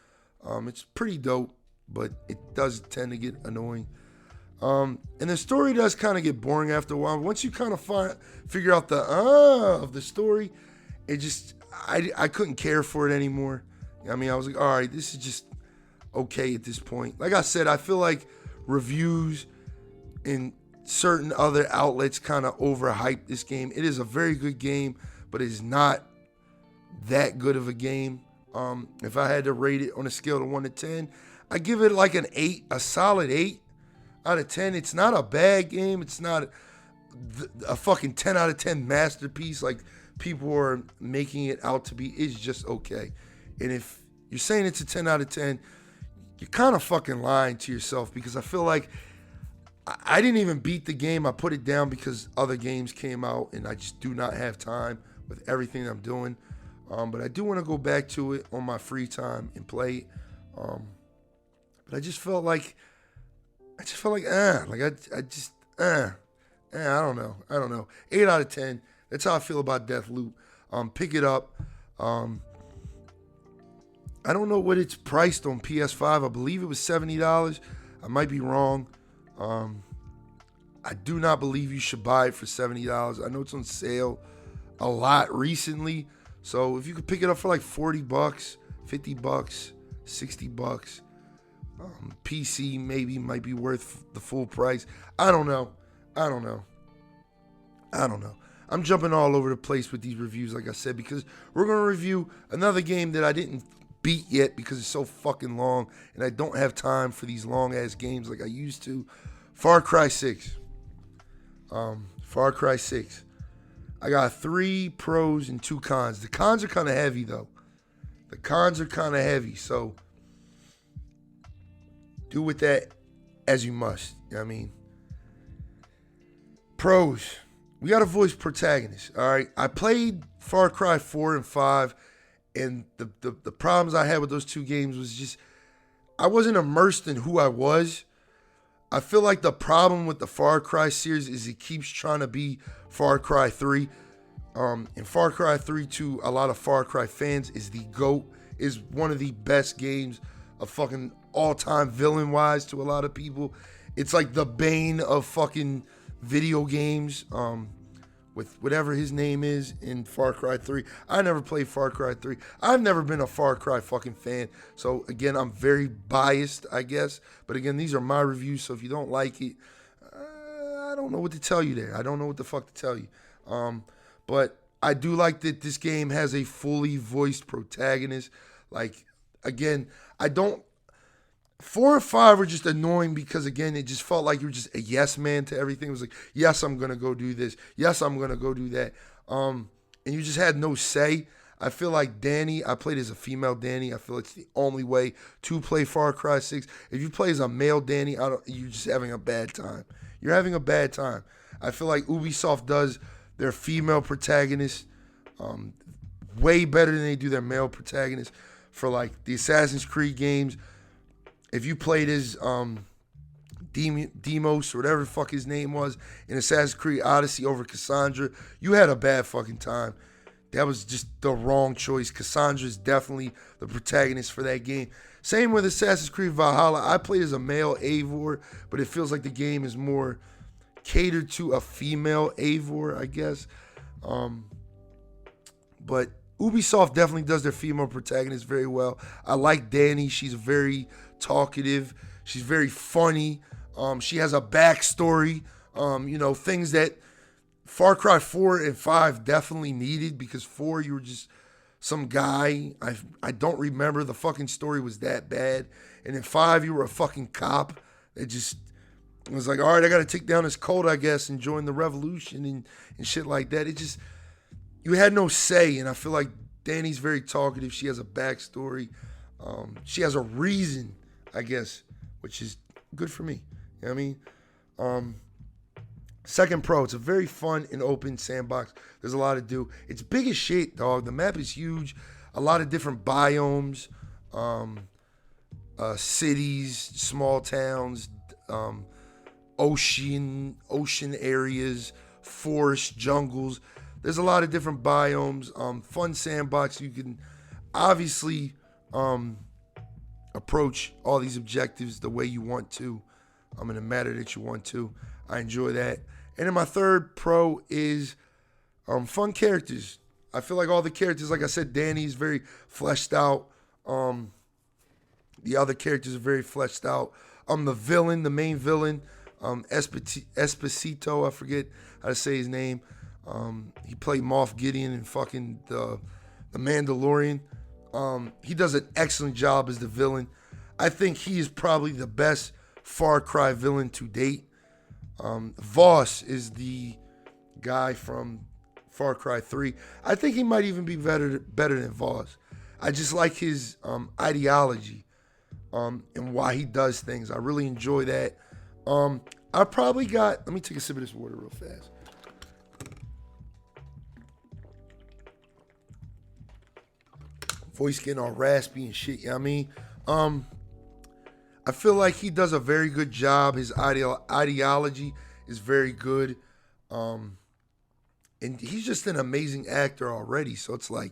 It's pretty dope, but it does tend to get annoying. And the story does kind of get boring after a while. Once you kind of figure out the of the story, it just, I couldn't care for it anymore. I mean, I was like, all right, this is just okay at this point. Like I said, I feel like reviews and certain other outlets kind of overhype this game. It is a very good game, but it is not that good of a game. If I had to rate it on a scale of 1 to 10, I give it like an 8, a solid 8 out of 10. It's not a bad game. It's not a fucking 10 out of 10 masterpiece like people are making it out to be. It's just okay. And if you're saying it's a 10 out of 10, you're kind of fucking lying to yourself, because I feel like I didn't even beat the game. I put it down because other games came out and I just do not have time with everything I'm doing. But I do want to go back to it on my free time and play it. But I just felt like, I don't know. 8 out of 10. That's how I feel about Deathloop. Pick it up. I don't know what it's priced on PS5. I believe it was $70. I might be wrong. I do not believe you should buy it for $70. I know it's on sale a lot recently. So if you could pick it up for like $40, $50, $60, PC maybe might be worth the full price. I don't know. I'm jumping all over the place with these reviews, like I said, because we're going to review another game that I didn't beat yet because it's so fucking long and I don't have time for these long ass games like I used to. Far Cry 6. Far Cry 6. I got 3 pros and 2 cons. The cons are kind of heavy, though. So do with that as you must. You know what I mean? Pros. We got a voice protagonist, all right? I played Far Cry 4 and 5, and the problems I had with those 2 games was just I wasn't immersed in who I was. I feel like the problem with the Far Cry series is it keeps trying to be Far Cry 3. And Far Cry 3 to a lot of Far Cry fans is the GOAT, is one of the best games of fucking all-time villain-wise to a lot of people. It's like the bane of fucking video games. With whatever his name is in Far Cry 3. I never played Far Cry 3. I've never been a Far Cry fucking fan. So, again, I'm very biased, I guess. But, again, these are my reviews, so if you don't like it, I don't know what to tell you there. I don't know what the fuck to tell you. But I do like that this game has a fully voiced protagonist. Like, again, I don't... 4 and 5 were just annoying because, again, it just felt like you were just a yes man to everything. It was like, yes, I'm going to go do this. Yes, I'm going to go do that. And you just had no say. I feel like Danny, I played as a female Danny. I feel it's the only way to play Far Cry 6. If you play as a male Danny, you're just having a bad time. You're having a bad time. I feel like Ubisoft does their female protagonists way better than they do their male protagonists. For, like, the Assassin's Creed games, if you played as Demos or whatever the fuck his name was in Assassin's Creed Odyssey over Cassandra, you had a bad fucking time. That was just the wrong choice. Cassandra is definitely the protagonist for that game. Same with Assassin's Creed Valhalla. I played as a male Eivor, but it feels like the game is more catered to a female Eivor, I guess. But Ubisoft definitely does their female protagonist very well. I like Danny. She's very talkative. She's very funny. She has a backstory. Things that Far Cry 4 and 5 definitely needed, because 4 you were just some guy. I don't remember the fucking story was that bad. And in 5 you were a fucking cop that just was like, all right, I got to take down this cult, I guess, and join the revolution and shit like that. It just, you had no say. And I feel like Danny's very talkative. She has a backstory. She has a reason, I guess, which is good for me. You know what I mean? Second Pro, it's a very fun and open sandbox. There's a lot to do. It's big as shit, dog. The map is huge. A lot of different biomes, cities, small towns, ocean areas, forests, jungles. There's a lot of different biomes. Fun sandbox. You can obviously approach all these objectives the way you want to, in a matter that you want to. I enjoy that. And then my third pro is fun characters. I feel like all the characters, like I said, Danny's very fleshed out. The other characters are very fleshed out. The villain, the main villain, Esposito, I forget how to say his name. He played Moff Gideon in fucking the Mandalorian. He does an excellent job as the villain. I think he is probably the best Far Cry villain to date. Voss is the guy from Far Cry 3. I think he might even be better than Voss. I just like his ideology and why he does things. I really enjoy that. I probably got, let me take a sip of this water real fast. Voice getting all raspy and shit, you know what I mean? I feel like he does a very good job. His ideology is very good. And he's just an amazing actor already. So it's like,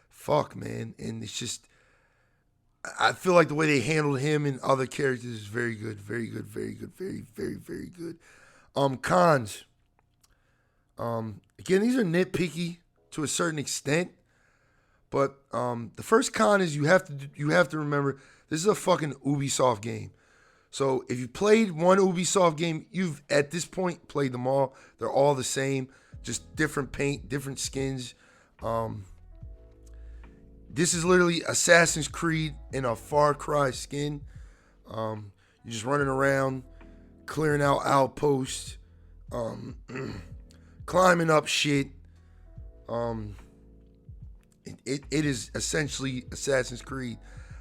fuck, man. And it's just, I feel like the way they handled him and other characters is very good. Very good, very good, very, very, very good. Cons. Again, these are nitpicky to a certain extent. But the first con is you have to remember, this is a fucking Ubisoft game. So if you played one Ubisoft game, you've at this point played them all. They're all the same, just different paint, different skins. This is literally Assassin's Creed in a Far Cry skin. You're just running around, clearing out outposts, climbing up shit. It is essentially Assassin's Creed.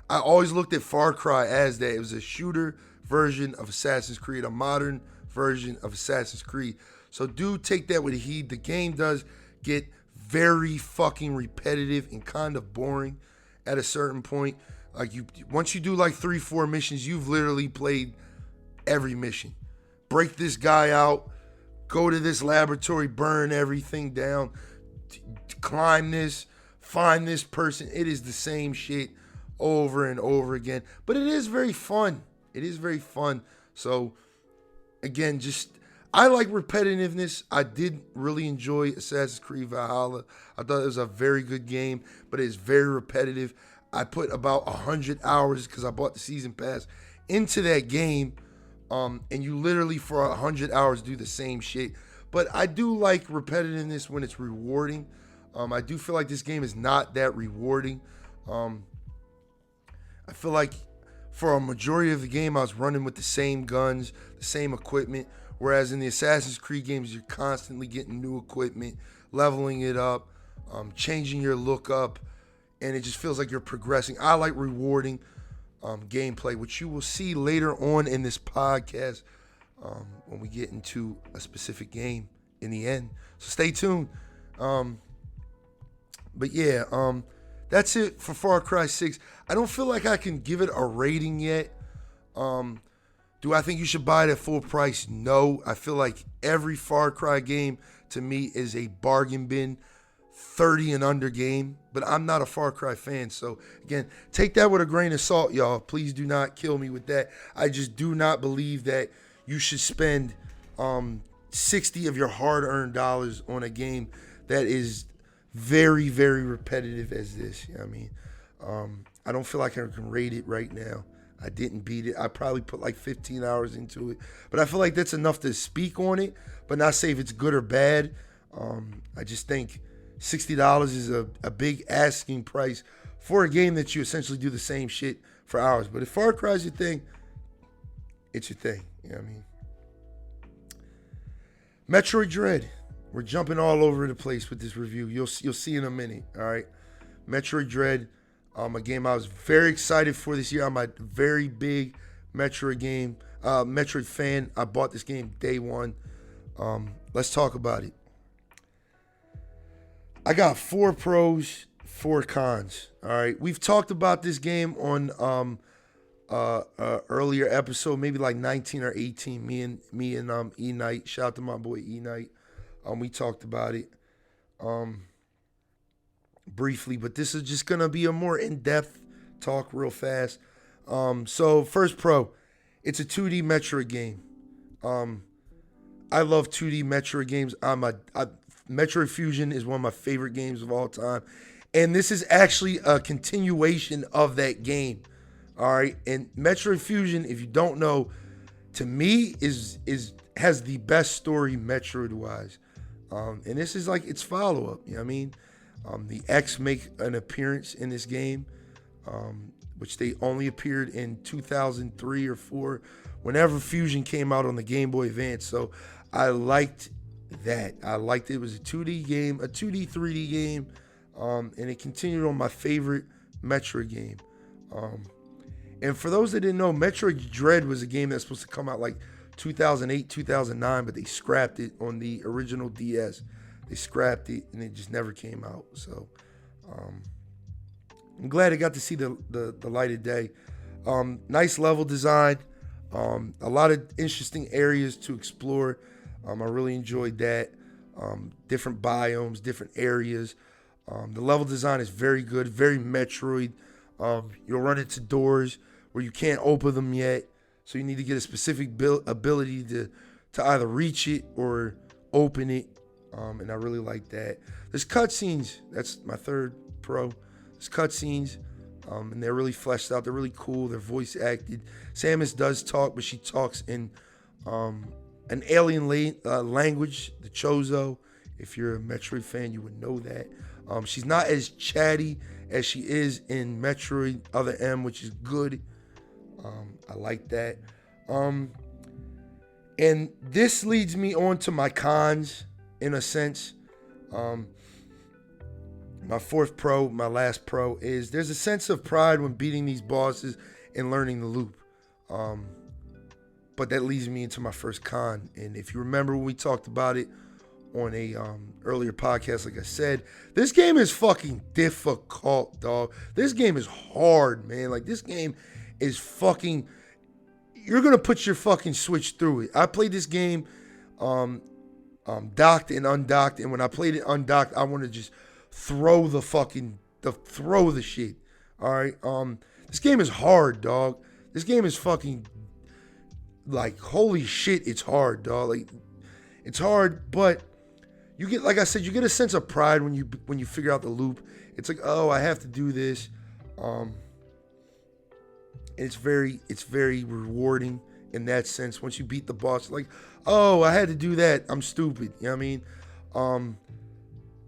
I always looked at Far Cry as that. It was a shooter version of Assassin's Creed, a modern version of Assassin's Creed. So do take that with a heed. The game does get very fucking repetitive and kind of boring at a certain point. Like once you do like 3-4 missions, you've literally played every mission. Break this guy out, go to this laboratory, burn everything down, climb this, find this person. It is the same shit over and over again. But it is very fun. It is very fun. So, again, I like repetitiveness. I did really enjoy Assassin's Creed Valhalla. I thought it was a very good game, but it's very repetitive. I put about 100 hours, because I bought the season pass, into that game, and you literally for 100 hours do the same shit. But I do like repetitiveness when it's rewarding. I do feel like this game is not that rewarding. I feel like for a majority of the game, I was running with the same guns, the same equipment. Whereas in the Assassin's Creed games, you're constantly getting new equipment, leveling it up, changing your look up, and it just feels like you're progressing. I like rewarding gameplay, which you will see later on in this podcast when we get into a specific game in the end. So stay tuned. But yeah, that's it for Far Cry 6. I don't feel like I can give it a rating yet. Do I think you should buy it at full price? No. I feel like every Far Cry game to me is a bargain bin, 30 and under game. But I'm not a Far Cry fan. So again, take that with a grain of salt, y'all. Please do not kill me with that. I just do not believe that you should spend 60 of your hard-earned dollars on a game that is very, very repetitive as this. You know what I mean? I don't feel like I can rate it right now. I didn't beat it. I probably put like 15 hours into it. But I feel like that's enough to speak on it, but not say if it's good or bad. I just think $60 is a big asking price for a game that you essentially do the same shit for hours. But if Far Cry is your thing, it's your thing. You know what I mean? Metroid Dread. We're jumping all over the place with this review. You'll see in a minute, all right? Metroid Dread. A game I was very excited for this year. I'm a very big Metroid fan. I bought this game day one. Let's talk about it. I got 4 pros, 4 cons. All right, we've talked about this game on earlier episode, maybe like 19 or 18. Me and E Knight. Shout out to my boy E Knight. We talked about it. Briefly, but this is just gonna be a more in-depth talk real fast. So first pro, it's a 2D Metroid game. I love 2D Metroid games. Metroid Fusion is one of my favorite games of all time, and this is actually a continuation of that game. All right, and Metroid Fusion, if you don't know, to me has the best story Metroid wise, and this is like its follow-up. You know what I mean? The X make an appearance in this game, which they only appeared in 2003 or 4, whenever Fusion came out on the Game Boy Advance. So I liked that. I liked it. It was a 2D game, a 2D, 3D game, and it continued on my favorite Metroid game. And for those that didn't know, Metroid Dread was a game that's supposed to come out like 2008, 2009, but they scrapped it on the original DS. They scrapped it, and it just never came out. So I'm glad it got to see the light of day. Nice level design. A lot of interesting areas to explore. I really enjoyed that. Different biomes, different areas. The level design is very good, very Metroid. You'll run into doors where you can't open them yet, so you need to get a specific ability to either reach it or open it. And I really like that. There's cutscenes. That's my third pro. There's cutscenes, and they're really fleshed out. They're really cool. They're voice acted. Samus does talk, but she talks in an alien language, the Chozo. If you're a Metroid fan, you would know that. She's not as chatty as she is in Metroid Other M, which is good. I like that. And this leads me on to my cons. In a sense, my fourth pro, my last pro, is there's a sense of pride when beating these bosses and learning the loop. But that leads me into my first con. And if you remember when we talked about it on a earlier podcast, like I said, this game is fucking difficult, dog. This game is hard, man. Like, this game is fucking... You're going to put your fucking Switch through it. I played this game... docked and undocked, and when I played it undocked, I want to just throw the shit. All right. This game is hard, dog. This game is fucking, like, holy shit, it's hard, dog. Like, it's hard, but you get, like I said, you get a sense of pride when you figure out the loop. It's like, oh, I have to do this. It's very rewarding in that sense. Once you beat the boss, like, oh, I had to do that. I'm stupid. You know what I mean?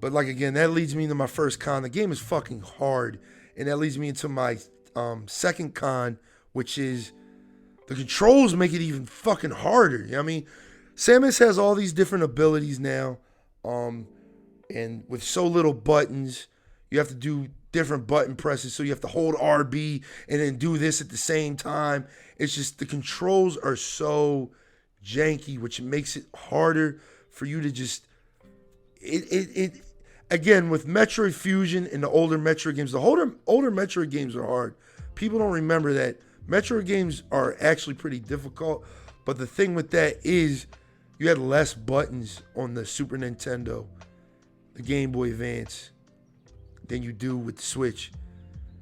But like, again, that leads me into my first con. The game is fucking hard. And that leads me into my second con, which is the controls make it even fucking harder. You know what I mean? Samus has all these different abilities now. And with so little buttons, you have to do different button presses. So you have to hold RB and then do this at the same time. It's just the controls are so janky, which makes it harder for you to just again, with Metroid Fusion and the older Metroid games, the older Metroid games are hard. People don't remember that Metroid games are actually pretty difficult, but the thing with that is you had less buttons on the Super Nintendo, the Game Boy Advance, than you do with the Switch.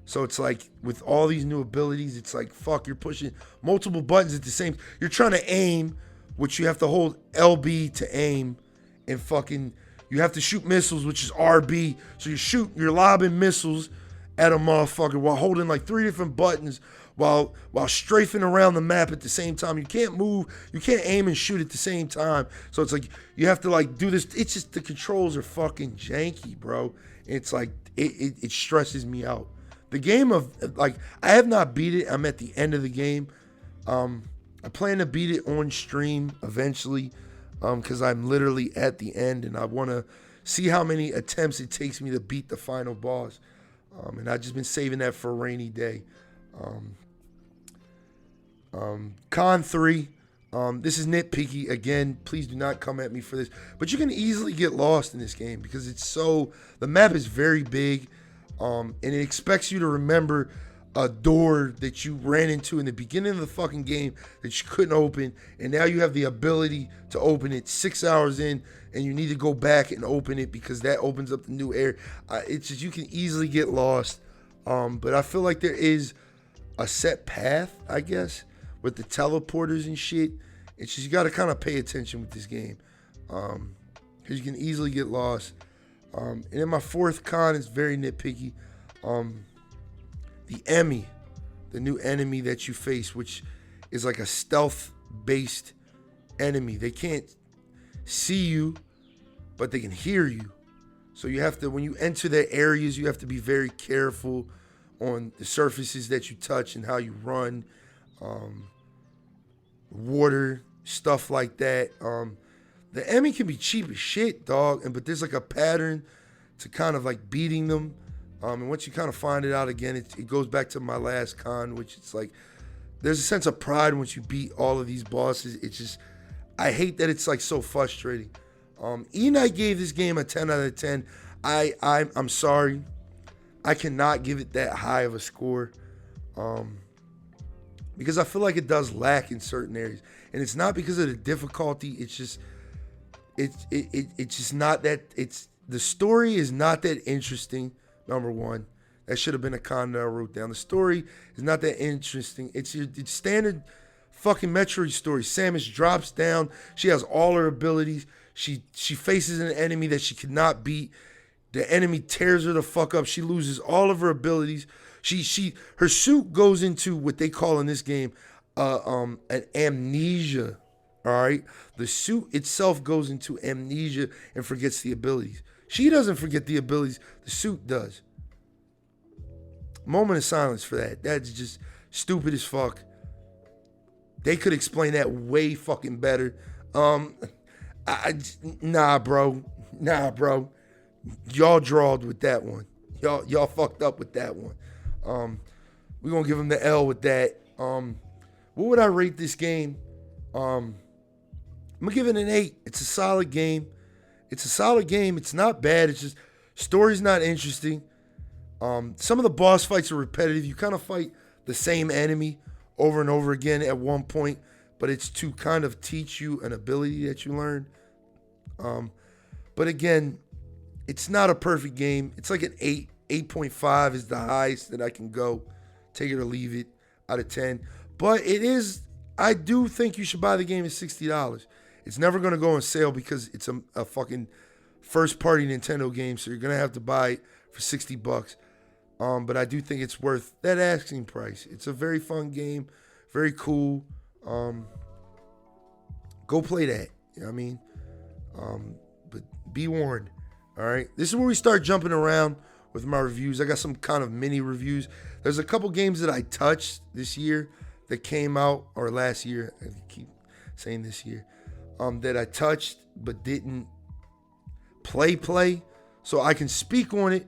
So it's like, with all these new abilities, it's like, fuck, you're pushing multiple buttons at the same. You're trying to aim, which you have to hold LB to aim, and fucking, you have to shoot missiles, which is RB. So you're lobbing missiles at a motherfucker while holding like 3 different buttons while strafing around the map at the same time. You can't move, you can't aim and shoot at the same time. So it's like, you have to like do this. It's just, the controls are fucking janky, bro. It's like, it stresses me out. The game of, like, I have not beat it. I'm at the end of the game. I plan to beat it on stream eventually, because I'm literally at the end, and I want to see how many attempts it takes me to beat the final boss. And I've just been saving that for a rainy day. Con 3. This is nitpicky. Again, please do not come at me for this. But you can easily get lost in this game because the map is very big. And it expects you to remember a door that you ran into in the beginning of the fucking game that you couldn't open, and now you have the ability to open it 6 hours in, and you need to go back and open it because that opens up the new area. It's just, you can easily get lost. But I feel like there is a set path, I guess, with the teleporters and shit. It's just, you got to kind of pay attention with this game, because you can easily get lost. And then my fourth con is very nitpicky. The Emmy, the new enemy that you face, which is like a stealth-based enemy. They can't see you, but they can hear you. So you have to, when you enter their areas, you have to be very careful on the surfaces that you touch and how you run. Water, stuff like that. The Emmy can be cheap as shit, dog, but there's like a pattern to kind of like beating them. And once you kind of find it out again, it goes back to my last con, which it's like, there's a sense of pride once you beat all of these bosses. It's just, I hate that it's like so frustrating. E-Night gave this game a 10 out of 10. I'm sorry. I cannot give it that high of a score. Because I feel like it does lack in certain areas. And it's not because of the difficulty. It's just, it's just not that, the story is not that interesting. Number one, that should have been a con that I wrote down. The story is not that interesting. It's your standard fucking Metroid story. Samus drops down. She has all her abilities. She faces an enemy that she cannot beat. The enemy tears her the fuck up. She loses all of her abilities. Her suit goes into what they call in this game an amnesia. All right, the suit itself goes into amnesia and forgets the abilities. She doesn't forget the abilities. The suit does. Moment of silence for that. That's just stupid as fuck. They could explain that way fucking better. Nah, bro. Y'all drawed with that one. Y'all fucked up with that one. We're gonna give them the L with that. What would I rate this game? I'm gonna give it an 8. It's a solid game. It's not bad. It's just, story's not interesting. Some of the boss fights are repetitive. You kind of fight the same enemy over and over again at one point, but it's to kind of teach you an ability that you learn. But again, it's not a perfect game. It's like an 8.5 is the highest that I can go take it or leave it out of 10. But I do think you should buy the game at $60. It's never going to go on sale because it's a fucking first-party Nintendo game, so you're going to have to buy it for $60. But I do think it's worth that asking price. It's a very fun game, very cool. Go play that. You know what I mean? But be warned. All right? This is where we start jumping around with my reviews. I got some kind of mini reviews. There's a couple games that I touched this year that came out, or last year. I keep saying this year. That I touched but didn't play. So I can speak on it,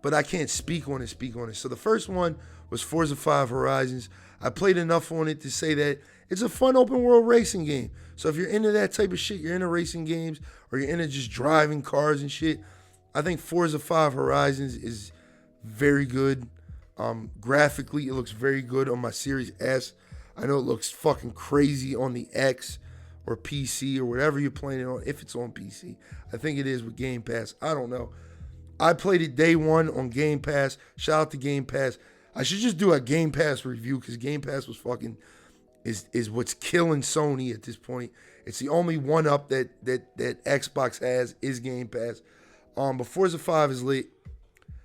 but I can't speak on it. So the first one was Forza 5 Horizons. I played enough on it to say that it's a fun open world racing game. So if you're into that type of shit, you're into racing games, or you're into just driving cars and shit, I think Forza 5 Horizons is very good. Graphically, it looks very good on my Series S. I know it looks fucking crazy on the X or PC or whatever you're playing it on, if it's on PC. I think it is with Game Pass. I don't know. I played it day one on Game Pass. Shout out to Game Pass. I should just do a Game Pass review because Game Pass was fucking is what's killing Sony at this point. It's the only one up that Xbox has is Game Pass. But Forza 5 is lit.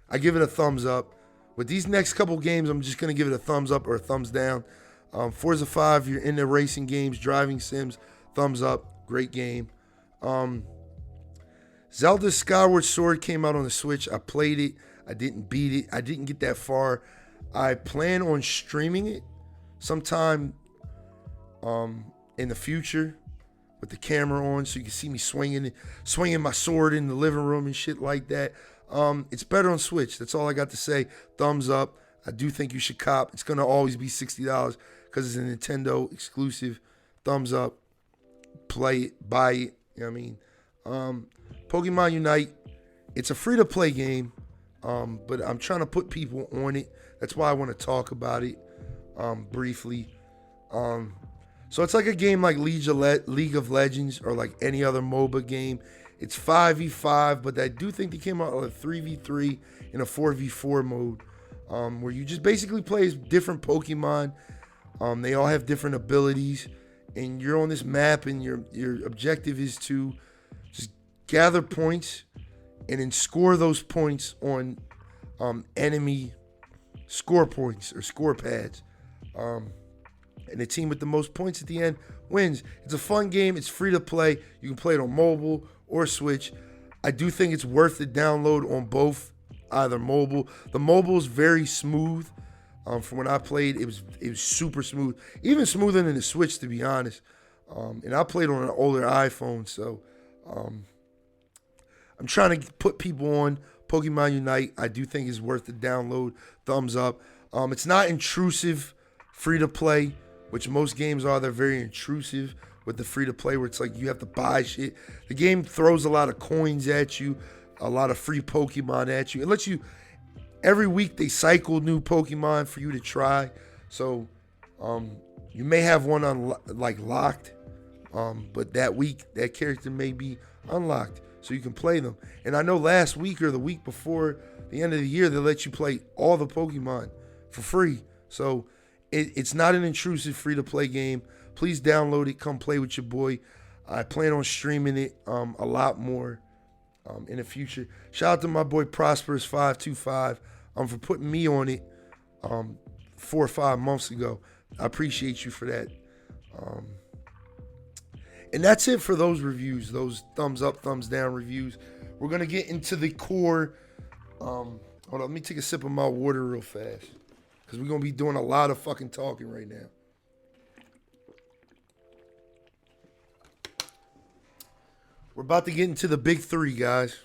I give it a thumbs up. With these next couple games, I'm just gonna give it a thumbs up or a thumbs down. Forza 5, you're into racing games, driving sims, thumbs up. Great game. Zelda Skyward Sword came out on the Switch. I played it. I didn't beat it. I didn't get that far. I plan on streaming it sometime in the future with the camera on so you can see me swinging my sword in the living room and shit like that. It's better on Switch. That's all I got to say. Thumbs up. I do think you should cop. It's going to always be $60 because it's a Nintendo exclusive. Thumbs up. Play it. Buy it. You know what I mean? Pokemon Unite. It's a free-to-play game, but I'm trying to put people on it. That's why I want to talk about it briefly. So it's like a game like League of Legends or like any other MOBA game. It's 5v5, but I do think they came out with a 3v3 and a 4v4 mode where you just basically play as different Pokemon. They all have different abilities, and you're on this map, and your objective is to just gather points and then score those points on enemy score points or score pads. And the team with the most points at the end wins. It's a fun game. It's free to play. You can play it on mobile or Switch. I do think it's worth the download on both, either mobile. The mobile is very smooth. From when I played, it was super smooth, even smoother than the Switch, to be honest. And I played on an older iPhone, so I'm trying to put people on Pokemon Unite. I do think it's worth the download. Thumbs up. It's not intrusive, free to play, which most games are. They're very intrusive with the free to play, where it's like you have to buy shit. The game throws a lot of coins at you, a lot of free Pokemon at you. It lets you, every week they cycle new Pokemon for you to try. So you may have one locked, but that week that character may be unlocked, so you can play them. And I know last week or the week before the end of the year, they let you play all the Pokemon for free. So it's not an intrusive free-to-play game. Please download it. Come play with your boy. I plan on streaming it a lot more in the future. Shout out to my boy Prosperous525 for putting me on it 4 or 5 months ago. I appreciate you for that. And that's it for those reviews, those thumbs up, thumbs down reviews. We're going to get into the core. Hold on, let me take a sip of my water real fast, because we're going to be doing a lot of fucking talking right now. We're about to get into the big three, guys.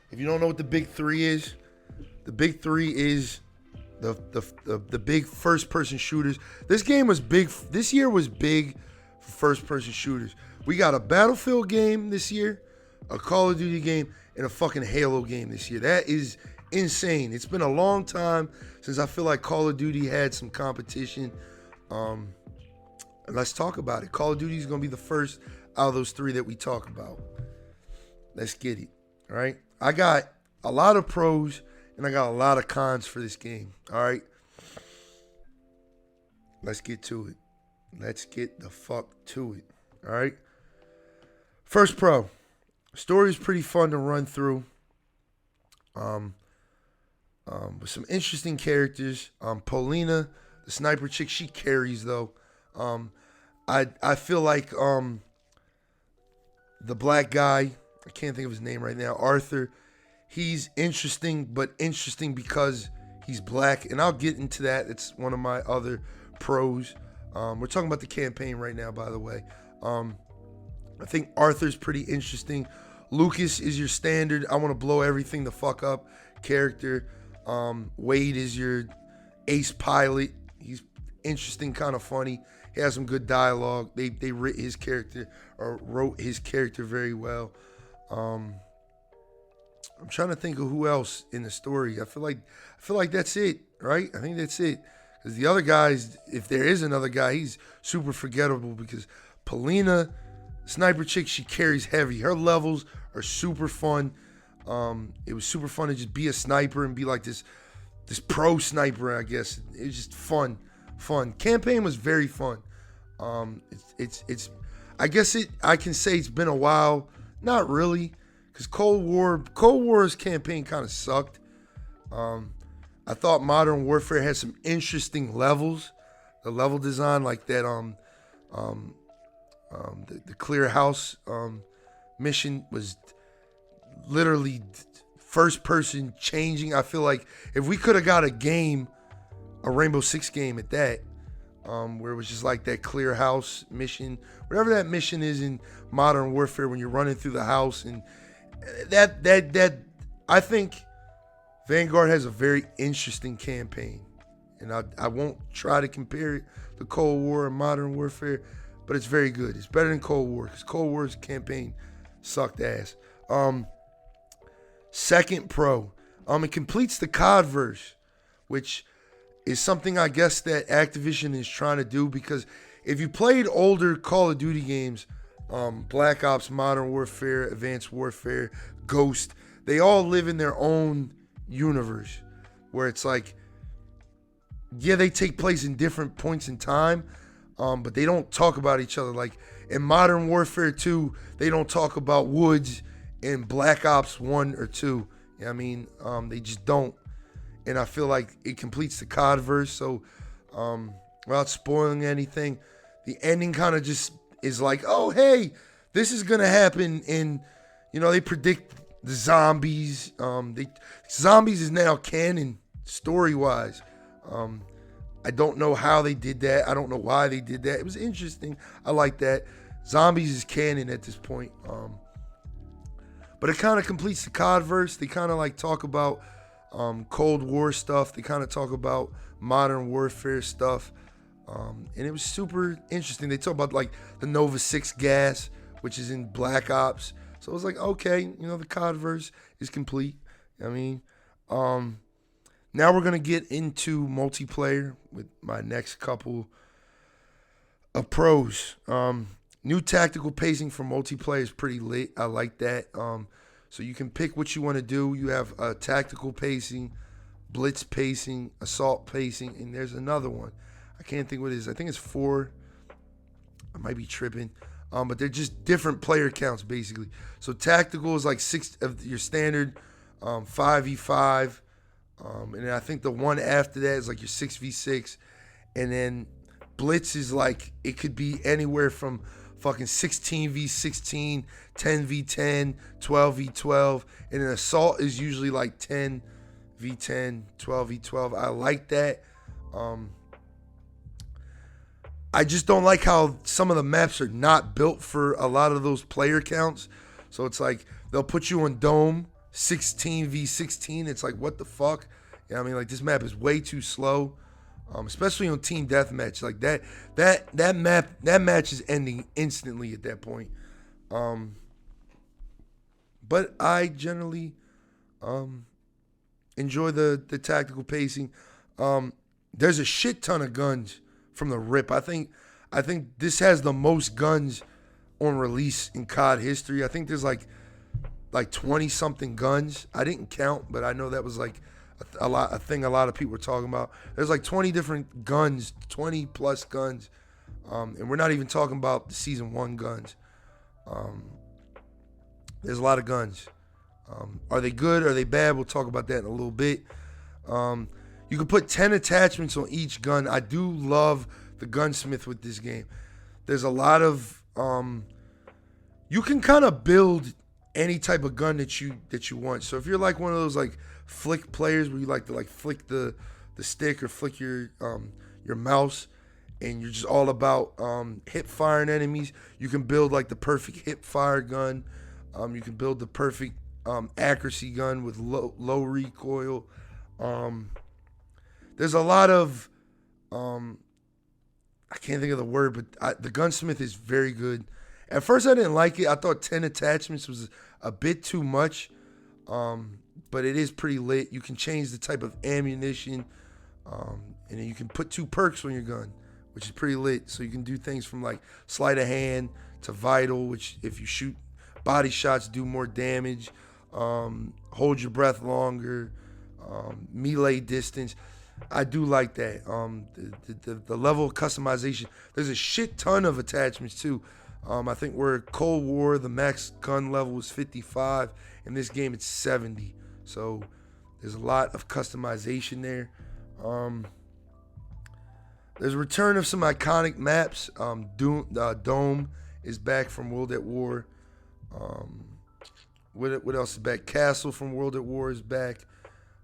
If you don't know what the big three is, the big three is the big first-person shooters. This game was big. This year was big for first-person shooters. We got a Battlefield game this year, a Call of Duty game, and a fucking Halo game this year. That is insane. It's been a long time since I feel like Call of Duty had some competition. Let's talk about it. Call of Duty is going to be the first out of those three that we talk about. Let's get it. All right. I got a lot of pros and I got a lot of cons for this game. All right. let's get to it. Let's get the fuck to it. All right. First pro. Story is pretty fun to run through. With some interesting characters. Paulina, the sniper chick, she carries though. I feel like the black guy, I can't think of his name right now, Arthur, he's interesting, but interesting because he's black, and I'll get into that. It's one of my other pros. We're talking about the campaign right now, by the way. I think Arthur's pretty interesting. Lucas is your standard, I want to blow everything the fuck up character. Wade is your ace pilot. He's interesting, kind of funny. He has some good dialogue. They wrote his character very well. I'm trying to think of who else in the story. I feel like that's it, right? I think that's it. Because the other guys, if there is another guy, he's super forgettable because Paulina, sniper chick, she carries heavy. Her levels are super fun. It was super fun to just be a sniper and be like this pro sniper, I guess. It was just fun. Campaign was very fun. I can say it's been a while. Not really, because Cold War's campaign kind of sucked. I thought Modern Warfare had some interesting levels. The level design, like that, the Clear House mission was literally first person changing. I feel like if we could have got a Rainbow Six game at that, where it was just like that Clear House mission, whatever that mission is in Modern Warfare when you're running through the house, and that I think Vanguard has a very interesting campaign, and I won't try to compare it to Cold War and Modern Warfare, but it's very good. It's better than Cold War because Cold War's campaign sucked ass. Second pro, it completes the COD-verse, which is something I guess that Activision is trying to do, because if you played older Call of Duty games, Black Ops, Modern Warfare, Advanced Warfare, Ghost, they all live in their own universe where it's like, yeah, they take place in different points in time, but they don't talk about each other. Like in Modern Warfare 2, they don't talk about Woods in Black Ops 1 or 2. You know what I mean? They just don't. And I feel like it completes the COD-verse. So without spoiling anything, the ending kind of just is like, oh, hey, this is going to happen. And, they predict the zombies. Zombies is now canon story-wise. I don't know how they did that. I don't know why they did that. It was interesting. I like that. Zombies is canon at this point. But it kind of completes the COD-verse. They kind of like talk about Cold War stuff. They kind of talk about Modern Warfare stuff. And it was super interesting. They talk about like the Nova 6 gas, which is in Black Ops. So it was like, okay, the COD-verse is complete. I mean, now we're going to get into multiplayer with my next couple of pros. New tactical pacing for multiplayer is pretty lit. I like that. So you can pick what you want to do. You have tactical pacing, blitz pacing, assault pacing, and there's another one. I can't think what it is. I think it's 4. I might be tripping. But they're just different player counts, basically. So tactical is like 6 of your standard 5v5. And then I think the one after that is like your 6v6. And then blitz is like, it could be anywhere from fucking 16v16, 10v10, 12v12. And then assault is usually like 10v10, 12v12. I like that. I just don't like how some of the maps are not built for a lot of those player counts. So it's like they'll put you on Dome 16v16. It's like, what the fuck? I mean, like, this map is way too slow. Especially on team deathmatch, like that match is ending instantly at that point. But I generally enjoy the tactical pacing. There's a shit ton of guns from the rip. I think this has the most guns on release in COD history. I think there's like 20 something guns. I didn't count, but I know that was like a thing a lot of people are talking about. There's like 20 different guns, 20 plus guns, and we're not even talking about the season 1 guns. There's a lot of guns. Are they good? Are they bad? We'll talk about that in a little bit. You can put 10 attachments on each gun. I do love the gunsmith with this game. There's a lot of you can kind of build any type of gun that you want. So if you're like one of those like flick players where you like to like flick the stick or flick your mouse, and you're just all about hip firing enemies, you can build like the perfect hip fire gun. You can build the perfect accuracy gun with low recoil. There's a lot of I can't think of the word, but the gunsmith is very good. At first I didn't like it. I thought 10 attachments was a bit too much, but it is pretty lit. You can change the type of ammunition, and then you can put 2 perks on your gun, which is pretty lit. So you can do things from like sleight of hand to vital, which if you shoot body shots do more damage, hold your breath longer, melee distance. I do like that. The level of customization. There's a shit ton of attachments too. I think we're Cold War, the max gun level was 55. In this game, it's 70. So there's a lot of customization there. There's a return of some iconic maps. Dome is back from World at War. What else is back? Castle from World at War is back.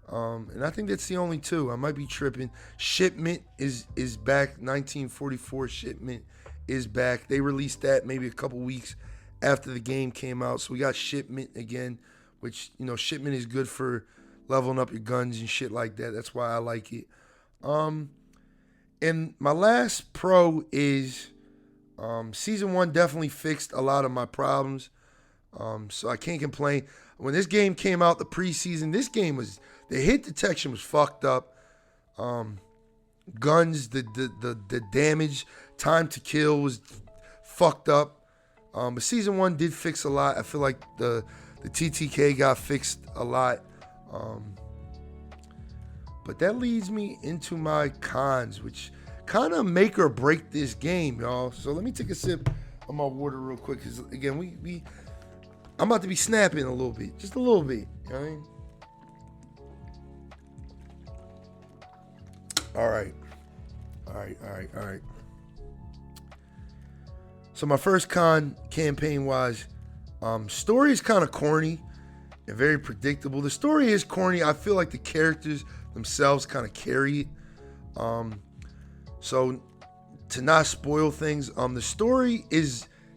And I think that's the only 2. I might be tripping. Shipment is back. 1944 Shipment is back. They released that maybe a couple weeks after the game came out. So we got Shipment again, which, Shipment is good for leveling up your guns and shit like that. That's why I like it. And my last pro is Season 1 definitely fixed a lot of my problems. So I can't complain. When this game came out, the preseason, the hit detection was fucked up. Guns, the damage, time to kill was fucked up. But Season 1 did fix a lot. I feel like the TTK got fixed a lot. But that leads me into my cons, which kind of make or break this game, y'all. So let me take a sip of my water real quick, because again, I'm about to be snapping a little bit, just a little bit. You know what I mean? All right. So my first con, campaign-wise, story is kind of corny and very predictable. The story is corny. I feel like the characters themselves kind of carry it. So to not spoil things, the story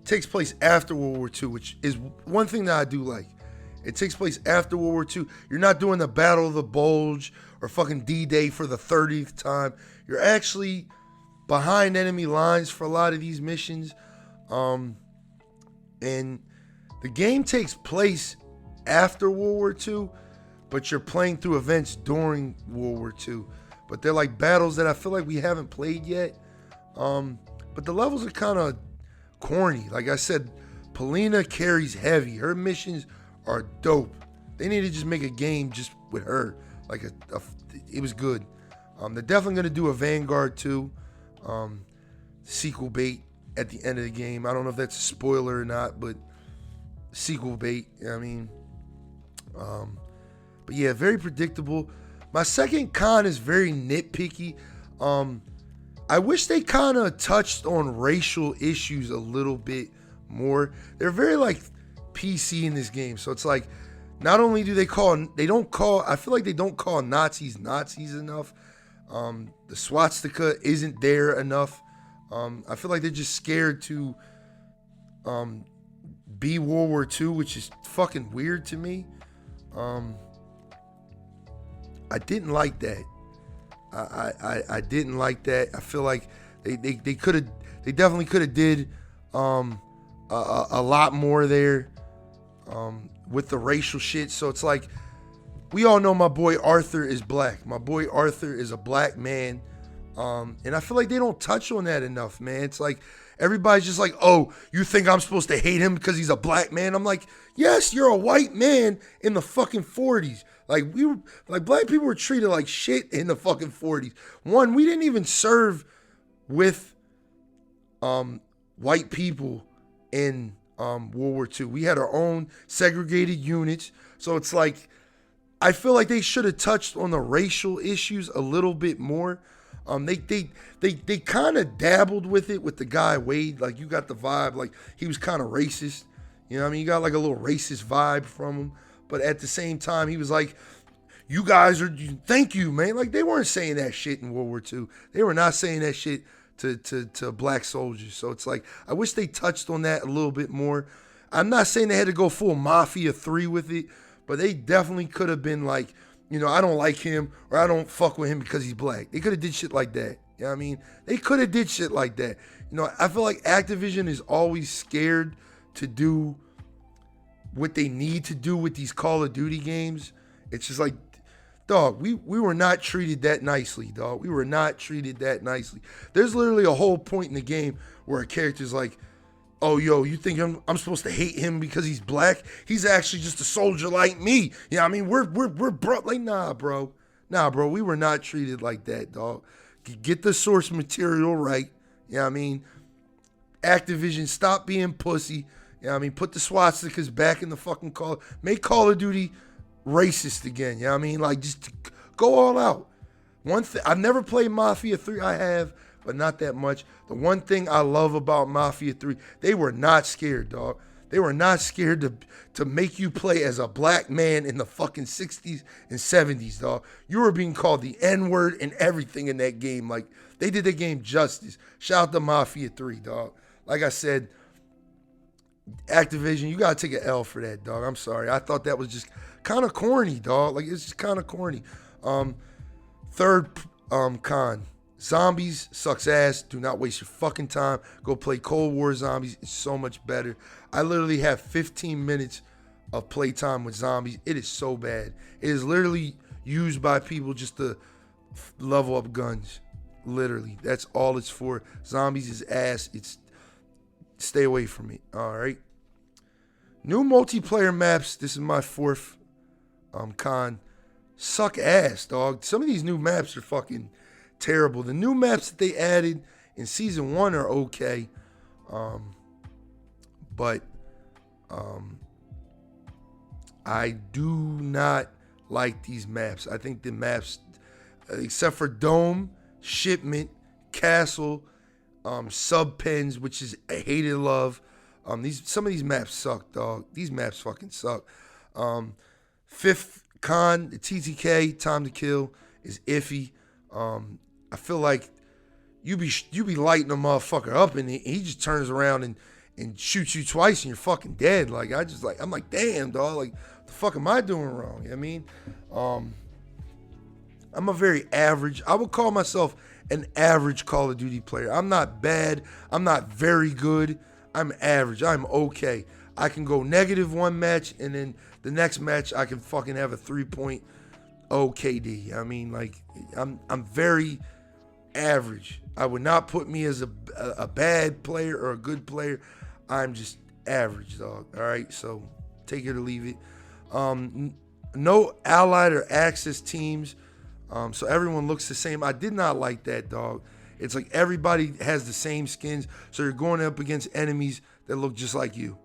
takes place after World War II, which is one thing that I do like. It takes place after World War II. You're not doing the Battle of the Bulge or fucking D-Day for the 30th time. You're actually behind enemy lines for a lot of these missions. And the game takes place after World War II, but you're playing through events during World War II. But they're like battles that I feel like we haven't played yet. But the levels are kind of corny. Like I said, Polina carries heavy. Her missions are dope. They need to just make a game just with her. Like it was good. They're definitely gonna do a Vanguard 2 sequel bait at the end of the game. I don't know if that's a spoiler or not, but sequel bait. You know what I mean? But yeah, very predictable. My second con is very nitpicky. I wish they kind of touched on racial issues a little bit more. They're very like PC in this game. So it's like, not only do I feel like they don't call Nazis enough. The swastika isn't there enough. I feel like they're just scared to be World War II, which is fucking weird to me. I didn't like that. I didn't like that. I feel like they definitely could have did a lot more there with the racial shit. So it's like, we all know my boy Arthur is black. My boy Arthur is a black man. And I feel like they don't touch on that enough, man. It's like, everybody's just like, oh, you think I'm supposed to hate him because he's a black man? I'm like, yes, you're a white man in the fucking 40s. Like black people were treated like shit in the fucking 40s. One, we didn't even serve with white people in World War II. We had our own segregated units. So it's like, I feel like they should have touched on the racial issues a little bit more. They kind of dabbled with it with the guy Wade. Like, you got the vibe, like he was kind of racist. You know what I mean? You got like a little racist vibe from him. But at the same time, he was like, you guys are, thank you, man. Like, they weren't saying that shit in World War II. They were not saying that shit to black soldiers. So it's like, I wish they touched on that a little bit more. I'm not saying they had to go full Mafia 3 with it, but they definitely could have been like, you know, I don't like him or I don't fuck with him because he's black. They could have did shit like that. You know what I mean? They could have did shit like that. You know, I feel like Activision is always scared to do what they need to do with these Call of Duty games. It's just like, dog, we were not treated that nicely, dog. We were not treated that nicely. There's literally a whole point in the game where a character's like, oh, yo, you think I'm supposed to hate him because he's black? He's actually just a soldier like me. Yeah, I mean, we're bro. Like, nah, bro. We were not treated like that, dog. Get the source material right. Yeah, I mean, Activision, stop being pussy. Yeah, I mean, put the swastikas back in the fucking Call. Make Call of Duty racist again. Yeah, I mean, like, just go all out. One thing, I've never played Mafia 3. I have, but not that much. The one thing I love about Mafia 3, they were not scared, dog. They were not scared to make you play as a black man in the fucking 60s and 70s, dog. You were being called the N-word and everything in that game. Like, they did the game justice. Shout out to Mafia 3, dog. Like I said, Activision, you gotta take an L for that, dog. I'm sorry. I thought that was just kind of corny, dog. Like, it's just kind of corny. Third con. Zombies sucks ass. Do not waste your fucking time. Go play Cold War Zombies. It's so much better. I literally have 15 minutes of playtime with zombies. It is so bad. It is literally used by people just to level up guns. Literally. That's all it's for. Zombies is ass. Stay away from it. All right. New multiplayer maps. This is my fourth con. Suck ass, dog. Some of these new maps are fucking terrible. The new maps that they added in season 1 are okay. But I do not like these maps. I think the maps, except for Dome, Shipment, Castle, Sub Pens, which is a hated love. Some of these maps suck, dog. These maps fucking suck. Fifth con, the TTK, Time to Kill, is iffy. I feel like you be lighting a motherfucker up and he just turns around and shoots you twice and you're fucking dead. Like, I'm like, damn, dog. Like, the fuck am I doing wrong? You know what I mean? I'm a very average, I would call myself an average Call of Duty player. I'm not bad. I'm not very good. I'm average. I'm okay. I can go negative one match and then the next match I can fucking have a 3.0 KD. I mean, like, I'm very average. I would not put me as a bad player or a good player. I'm just average, dog. All right, so take it or leave it. No allied or access teams. So everyone looks the same. I did not like that, dog. It's like everybody has the same skins, so you're going up against enemies that look just like you.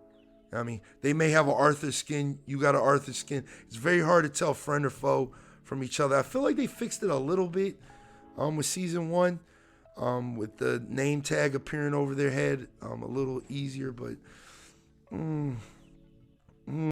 I mean, they may have an Arthur skin. You got an Arthur skin. It's very hard to tell friend or foe from each other. I feel like they fixed it a little bit with season 1, with the name tag appearing over their head, a little easier, but